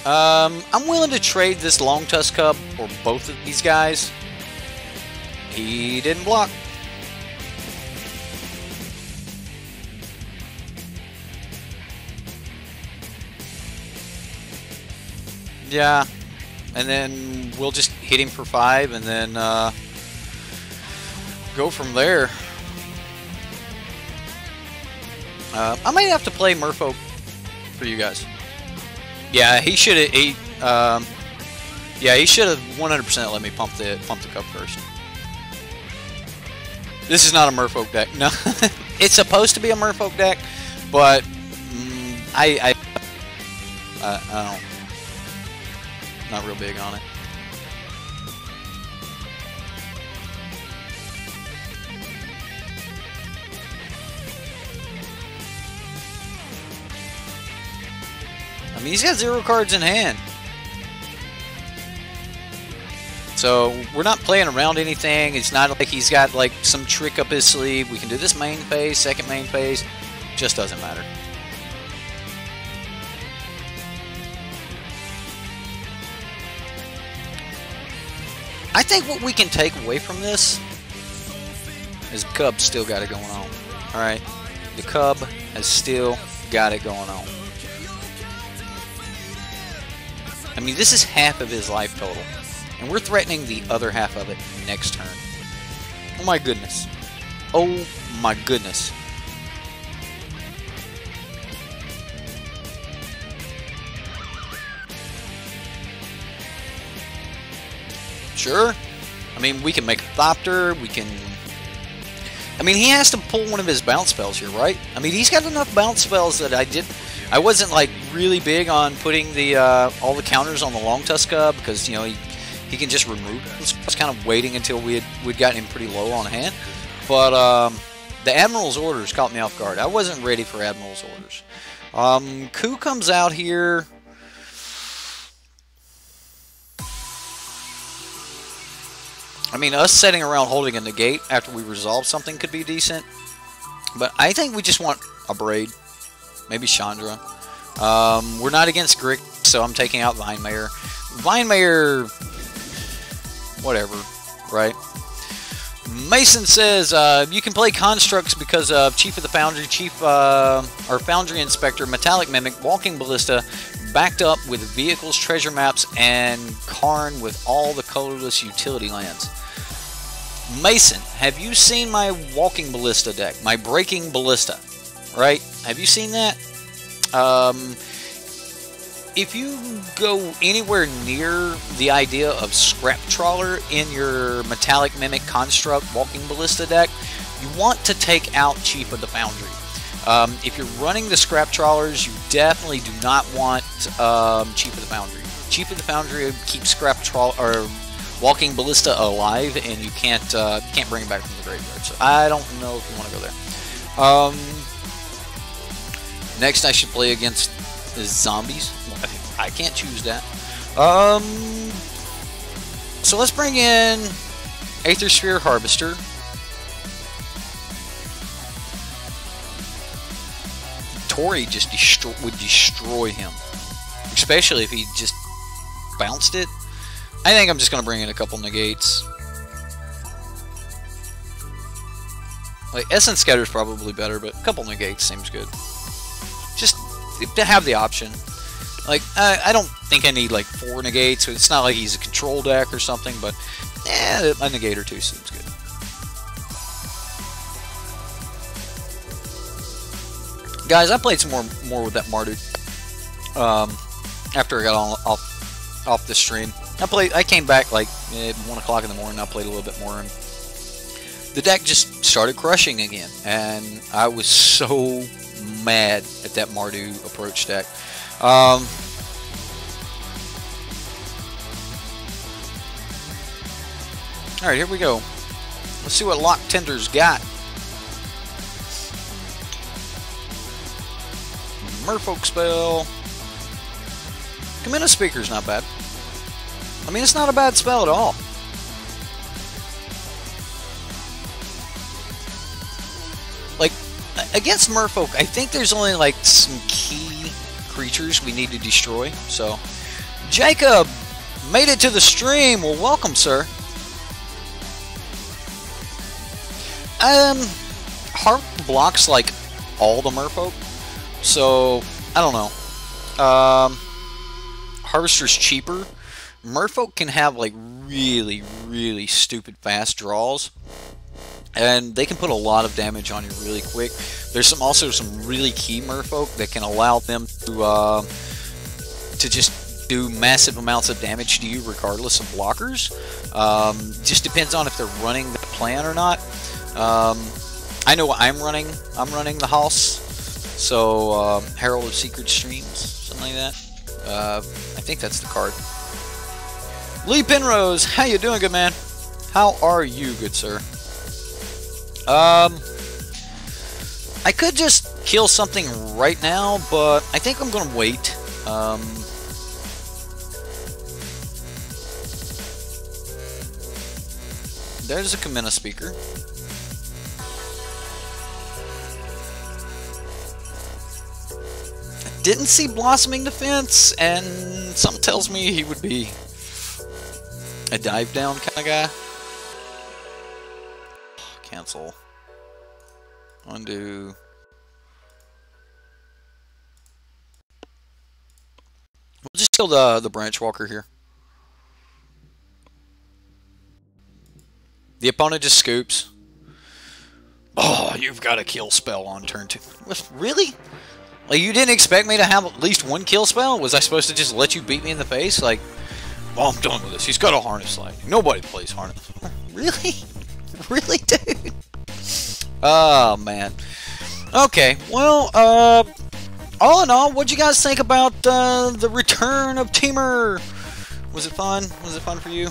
I'm willing to trade this Long Tusk Cub for both of these guys. He didn't block. Yeah, and then we'll just hit him for 5 and then go from there. I might have to play Merfolk for you guys. Yeah, he should have. Yeah, he should have 100% let me pump the cup first. This is not a Merfolk deck. No, it's supposed to be a Merfolk deck, but I don't. Not real big on it. I mean, he's got 0 cards in hand. So, we're not playing around anything. It's not like he's got, like, some trick up his sleeve. We can do this main phase, second main phase. Just doesn't matter. I think what we can take away from this is the Cub's still got it going on. Alright? The Cub has still got it going on. I mean, this is half of his life total. And we're threatening the other half of it next turn. Oh my goodness. Oh my goodness. Sure. I mean, we can make a Thopter. We can... I mean, he has to pull one of his bounce spells here, right? I mean, he's got enough bounce spells that I wasn't, like, really big on putting the all the counters on the Long Tusk Cub because, you know, he can just remove them. So I was kind of waiting until we'd gotten him pretty low on hand. But the Admiral's Orders caught me off guard. I wasn't ready for Admiral's Orders. Coup comes out here. I mean, us sitting around holding a negate after we resolve something could be decent. But I think we just want a Braid. Maybe Chandra. We're not against Grick, so I'm taking out Vinemayer. Vinemayer, whatever, right? Mason says, you can play Constructs because of Chief of the Foundry, or Foundry Inspector, Metallic Mimic, Walking Ballista, backed up with Vehicles, Treasure Maps, and Karn with all the colorless utility lands. Mason, have you seen my Walking Ballista deck? My Breaking Ballista, right? Have you seen that? If you go anywhere near the idea of Scrap Trawler in your Metallic Mimic Construct Walking Ballista deck, you want to take out Chief of the Foundry. If you're running the Scrap Trawlers, you definitely do not want Chief of the Foundry. Chief of the Foundry keeps Scrap Trawler or Walking Ballista alive, and you can't bring it back from the graveyard. So I don't know if you want to go there. Next, I should play against the zombies. I can't choose that. So let's bring in Aether Sphere Harvester. Tori just would destroy him, especially if he just bounced it. I think I'm just going to bring in a couple negates. Like, Essence Scatter is probably better, but a couple negates seems good. Just to have the option. Like, I don't think I need like 4 negates. So it's not like he's a control deck or something, but a negate or 2 seems good. Guys, I played some more with that Marduk after I got off the stream. I came back like at 1 o'clock in the morning. I played a little bit more, and the deck just started crushing again. And I was so mad at that Marduk approach deck. All right, here we go. Let's see what Lock Tender's got. Merfolk spell. Commander Speaker's not bad. I mean, it's not a bad spell at all. Like, against Merfolk, I think there's only like some key creatures we need to destroy. So, Jacob made it to the stream. Well, welcome, sir. Harp blocks like all the merfolk, so I don't know. Harvester's cheaper. Merfolk can have like really stupid fast draws, and they can put a lot of damage on you really quick. There's also some really key merfolk that can allow them to just do massive amounts of damage to you regardless of blockers. Just depends on if they're running the plan or not. I know what I'm running. I'm running the house, so Herald of Secret Streams, something like that. I think that's the card. Lee Penrose, how you doing, good man? How are you, good sir? I could just kill something right now, but I think I'm gonna wait. There's a Kamina speaker. I didn't see Blossoming Defense, and something tells me he would be a dive down kind of guy. Cancel. Undo. We'll just kill the Branch Walker here. The opponent just scoops. Oh, you've got a kill spell on turn 2. Really? Like, you didn't expect me to have at least one kill spell? Was I supposed to just let you beat me in the face? Like, well, I'm done with this. He's got a Harness Lightning. Nobody plays Harness. Really? Really, dude? Oh, man. Okay, well, all in all, what'd you guys think about the return of Temur? Was it fun? Was it fun for you?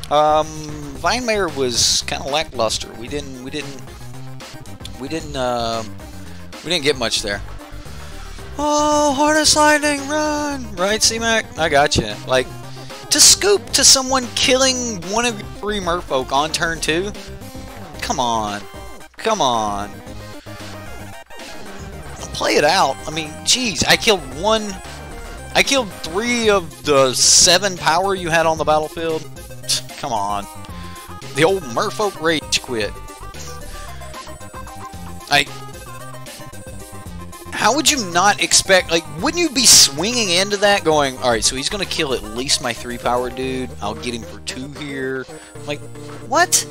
Vinemare was kind of lackluster. We didn't get much there. Oh, Harness Lightning, run! Right, C-Mac? I got you. Like, to scoop to someone killing one of your 3 merfolk on turn 2? Come on. Come on. Play it out. I mean, geez, I killed 3 of the 7 power you had on the battlefield. Come on. The old merfolk rage quit. Like, how would you not expect, like, wouldn't you be swinging into that going, alright, so he's gonna kill at least my 3 power dude, I'll get him for 2 here. Like, what?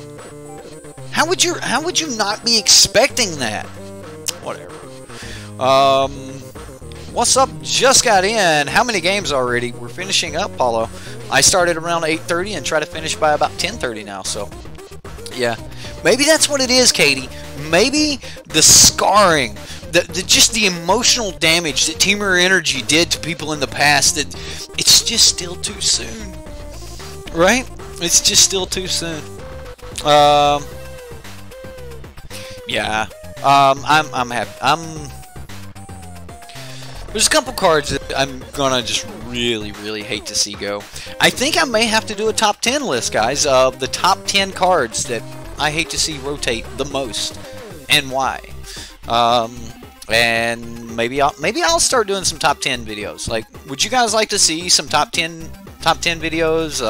How would you not be expecting that? Whatever. What's up? Just got in. How many games already? We're finishing up, Paulo. I started around 8:30 and try to finish by about 10:30 now, so yeah. Maybe that's what it is, Katie. Maybe the scarring, just the emotional damage that Temur Energy did to people in the past, that it's just still too soon. Right? It's just still too soon. Yeah. I'm happy. There's a couple cards that I'm gonna just really hate to see go. I think I may have to do a top 10 list, guys, of the top 10 cards that I hate to see rotate the most, and why. And maybe I'll start doing some top 10 videos. Like, would you guys like to see some top 10 videos?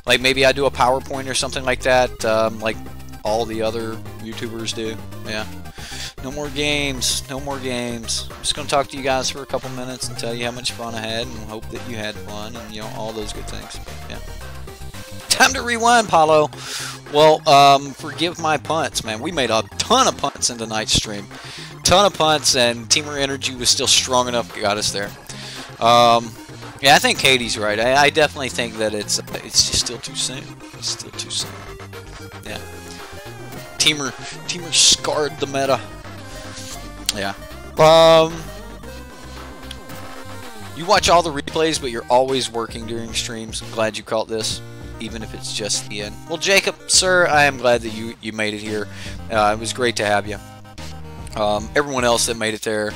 Like, maybe I do a PowerPoint or something like that, like all the other YouTubers do. Yeah. No more games. No more games. I'm just going to talk to you guys for a couple minutes and tell you how much fun I had and hope that you had fun and, you know, all those good things. Yeah. Time to rewind, Paulo. Well, forgive my punts, man. We made a ton of punts in tonight's stream. Ton of punts, and Temur Energy was still strong enough to got us there. Yeah, I think Katie's right. I definitely think that it's just still too soon. It's still too soon. Yeah. Temur scarred the meta. Yeah. You watch all the replays, but you're always working during streams. I'm glad you caught this, even if it's just the end. Well, Jacob, sir, I am glad that you made it here. It was great to have you. Everyone else that made it there.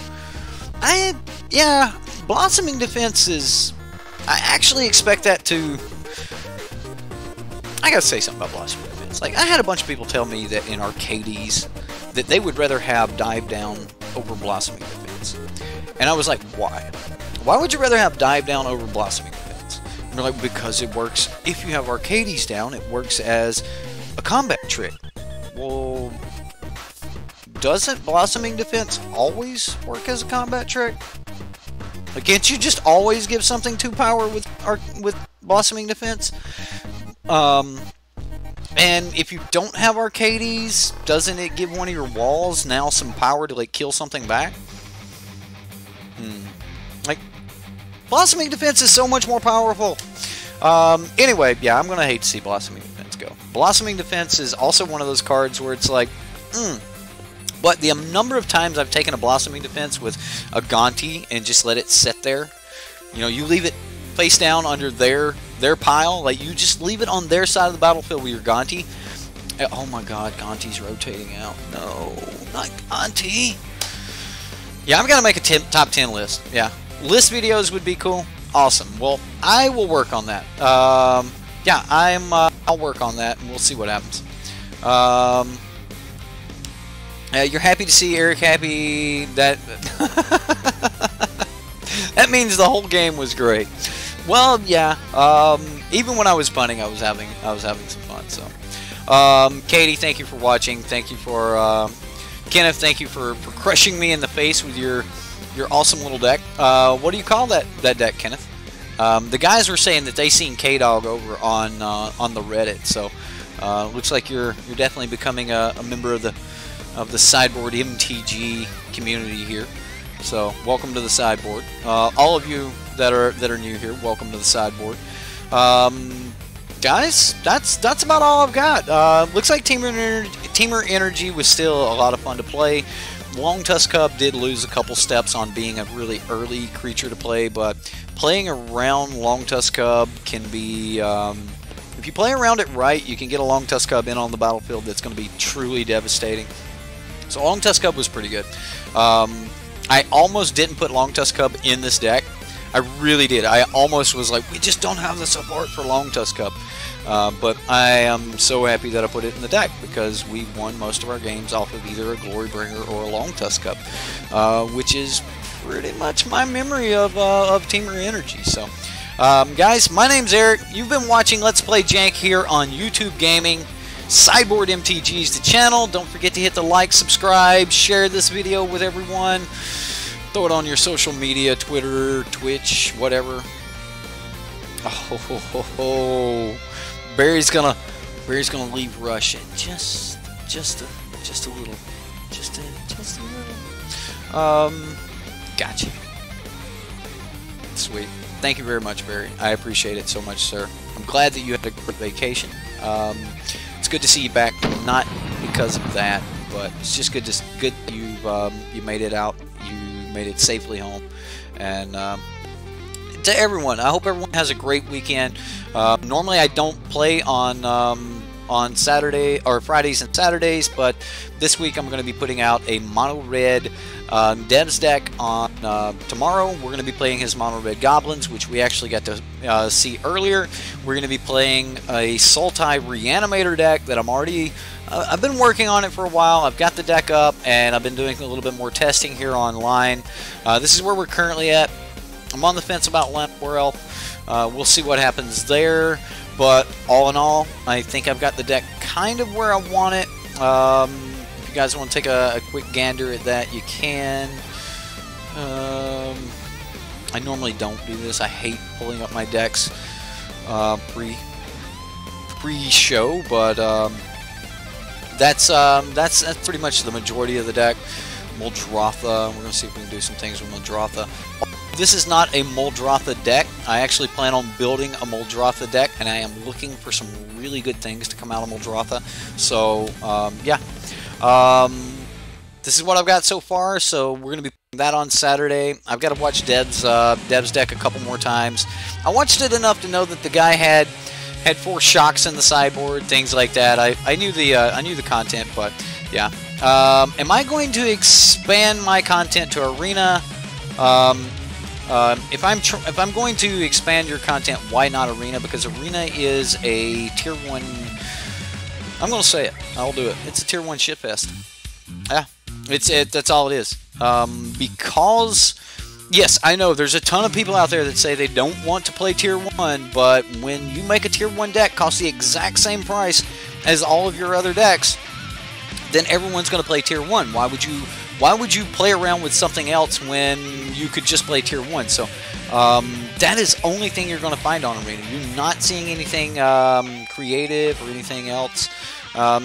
Yeah, Blossoming Defense is... I actually expect that to... I gotta say something about Blossoming Defense. Like, I had a bunch of people tell me that in Arcades that they would rather have Dive Down over Blossoming Defense. And I was like, why? Why would you rather have Dive Down over Blossoming Defense? You're like, because it works, if you have Arcades down, it works as a combat trick. Well, doesn't Blossoming Defense always work as a combat trick? Like, can't you just always give something 2 power with Blossoming Defense? And if you don't have Arcades, doesn't it give one of your walls now some power to, like, kill something back? Like, Blossoming Defense is so much more powerful. Anyway, yeah, I'm going to hate to see Blossoming Defense go. Blossoming Defense is also one of those cards where it's like, But the number of times I've taken a Blossoming Defense with a Gonti and just let it sit there, you know, you leave it face down under their pile, like you just leave it on their side of the battlefield with your Gonti. Oh my god, Gonti's rotating out. No, not Gonti. Yeah, I'm gonna make a top 10 list. Yeah, list videos would be cool. Awesome. Well, I will work on that. Yeah, I'll work on that, and we'll see what happens. You're happy to see Eric happy. That that means the whole game was great. Well, yeah. Even when I was punting, I was having some fun. So, Katie, thank you for watching. Thank you for Kenneth. Thank you for crushing me in the face with your awesome little deck. What do you call that deck, Kenneth? The guys were saying that they seen K-Dog over on the Reddit. So, looks like you're definitely becoming a member of the SideboardMTG community here. So, welcome to the Sideboard. All of you that are new here, welcome to the Sideboard. Guys, that's about all I've got. Looks like Temur Energy was still a lot of fun to play. Long Tusk Cub did lose a couple steps on being a really early creature to play, but playing around Long Tusk Cub can be, if you play around it right, you can get a Long Tusk Cub in on the battlefield that's going to be truly devastating. So Long Tusk Cub was pretty good. I almost didn't put Long Tusk Cub in this deck. I really did. I almost was like, we just don't have the support for Long Tusk Cub. But I am so happy that I put it in the deck because we won most of our games off of either a Glorybringer or a Long Tusk Cub, which is pretty much my memory of Temur Energy. So, guys, my name's Eric. You've been watching Let's Play Jank here on YouTube Gaming. SideboardMTG is the channel. Don't forget to hit the like, subscribe, share this video with everyone. Throw it on your social media, Twitter, Twitch, whatever. Oh, Barry's gonna leave Russia. Just a little. Gotcha. Sweet. Thank you very much, Barry. I appreciate it so much, sir. I'm glad that you had a great vacation. It's good to see you back. Not because of that, but it's just good you made it out. You made it safely home. And to everyone, I hope everyone has a great weekend. Normally, I don't play on Saturday or Fridays and Saturdays, but this week I'm going to be putting out a mono red Dev's deck on tomorrow. We're going to be playing his mono red goblins, which we actually got to see earlier. We're going to be playing a Sultai Reanimator deck that I've been working on it for a while. I've got the deck up, and I've been doing a little bit more testing here online. This is where we're currently at. I'm on the fence about Lamp Elf. We'll see what happens there, but all in all, I think I've got the deck kind of where I want it. If you guys want to take a quick gander at that, you can. I normally don't do this. I hate pulling up my decks pre-show, but that's pretty much the majority of the deck. Muldrotha. We're gonna see if we can do some things with Muldrotha. This is not a Muldrotha deck. I actually plan on building a Muldrotha deck, and I am looking for some really good things to come out of Muldrotha. So, yeah. This is what I've got so far, so we're going to be putting that on Saturday. I've got to watch Dev's deck a couple more times. I watched it enough to know that the guy had 4 shocks in the sideboard, things like that. I knew the content, but yeah. Am I going to expand my content to Arena? If I'm going to expand your content, why not Arena? Because Arena is a Tier 1. I'm going to say it. I'll do it. It's a Tier 1 shitfest. Yeah, that's all it is. Because yes, I know there's a ton of people out there that say they don't want to play Tier 1, but when you make a Tier 1 deck cost the exact same price as all of your other decks, then everyone's going to play Tier 1. Why would you play around with something else when you could just play Tier 1? So that is the only thing you're going to find on Arena. You're not seeing anything creative or anything else.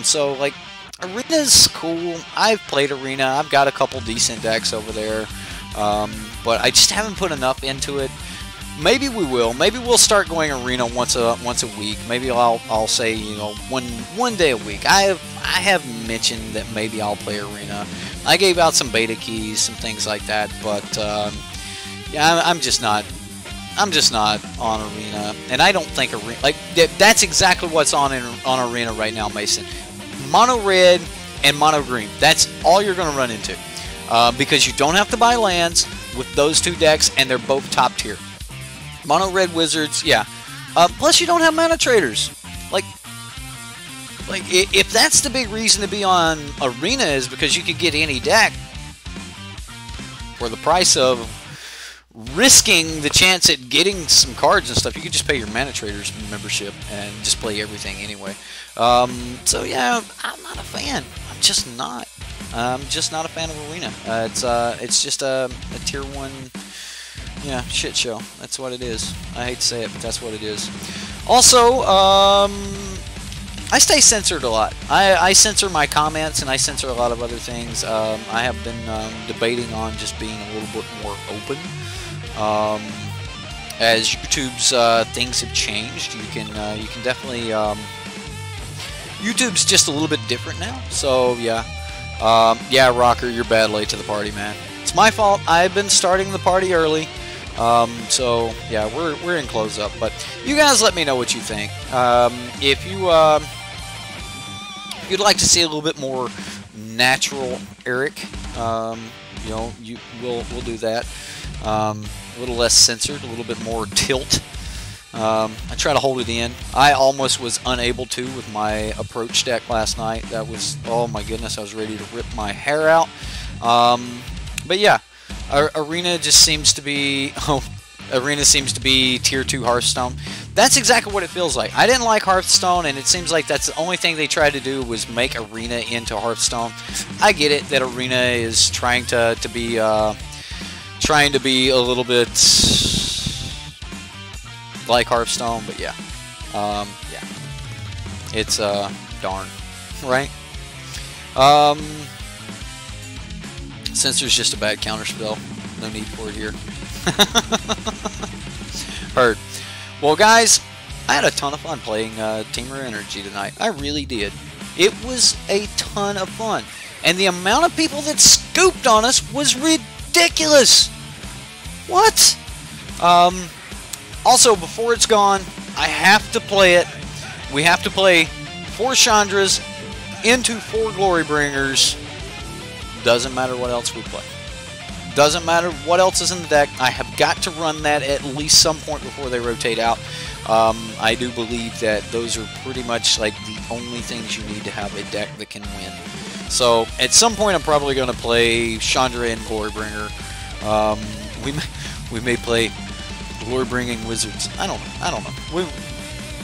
So, like, Arena's cool. I've played Arena. I've got a couple decent decks over there. But I just haven't put enough into it. Maybe we will. Maybe we'll start going Arena once a week. Maybe I'll say, you know, one day a week. I have mentioned that maybe I'll play Arena. I gave out some beta keys, some things like that, but yeah, I'm just not on Arena, and I don't think Arena, like, that's exactly what's on Arena right now, Mason. Mono red and mono green. That's all you're going to run into, because you don't have to buy lands with those two decks, and they're both top tier. Mono red wizards, yeah. Plus, you don't have manatraders. Like, if that's the big reason to be on Arena, is because you could get any deck for the price of risking the chance at getting some cards and stuff. You could just pay your manatraders membership and just play everything anyway. So yeah, I'm not a fan. I'm just not a fan of Arena. It's just a Tier 1, yeah, shit show. That's what it is. I hate to say it, but that's what it is. Also, I stay censored a lot. I censor my comments, and I censor a lot of other things. I have been debating on just being a little bit more open. As YouTube's things have changed, you can definitely YouTube's just a little bit different now. So yeah, yeah, Rocker, you're bad late to the party, man. It's my fault. I've been starting the party early. So yeah, we're in close up, but you guys let me know what you think. If you'd like to see a little bit more natural Eric, you know, we'll do that. A little less censored, a little bit more tilt. I try to hold it in. I almost was unable to with my approach deck last night. That was, oh my goodness, I was ready to rip my hair out. But yeah, Arena just seems to be, Arena seems to be Tier 2 Hearthstone. That's exactly what it feels like. I didn't like Hearthstone, and it seems like that's the only thing they tried to do was make Arena into Hearthstone. I get it that Arena is trying to be a little bit like Hearthstone, but yeah, yeah, it's darn right. Censor's just a bad counterspell. No need for it here. Heard. Well, guys, I had a ton of fun playing Temur Energy tonight. I really did. It was a ton of fun, and the amount of people that scooped on us was ridiculous. What? Also, before it's gone, I have to play it. We have to play 4 Chandras into 4 Glorybringers. Doesn't matter what else we play. Doesn't matter what else is in the deck. I have got to run that at least some point before they rotate out. I do believe that those are pretty much like the only things you need to have a deck that can win. So at some point, I'm probably going to play Chandra and Glorybringer. We may play Glory-bringing wizards. I don't know.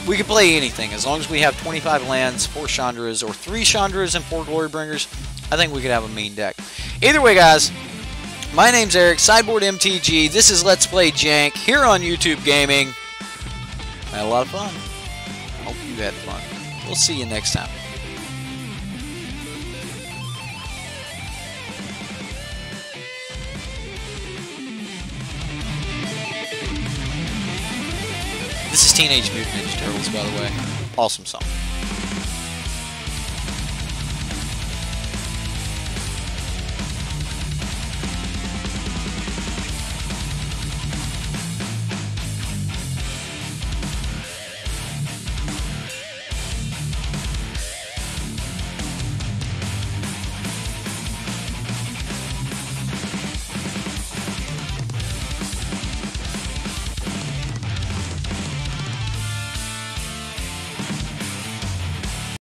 We can play anything as long as we have 25 lands, 4 Chandras, or 3 Chandras and 4 Glory-bringers. I think we could have a mean deck. Either way, guys, my name's Eric, SideboardMTG. This is Let's Play Jank here on YouTube Gaming. I had a lot of fun. Hope you had fun. We'll see you next time. This is Teenage Mutant Ninja Turtles, by the way. Awesome song.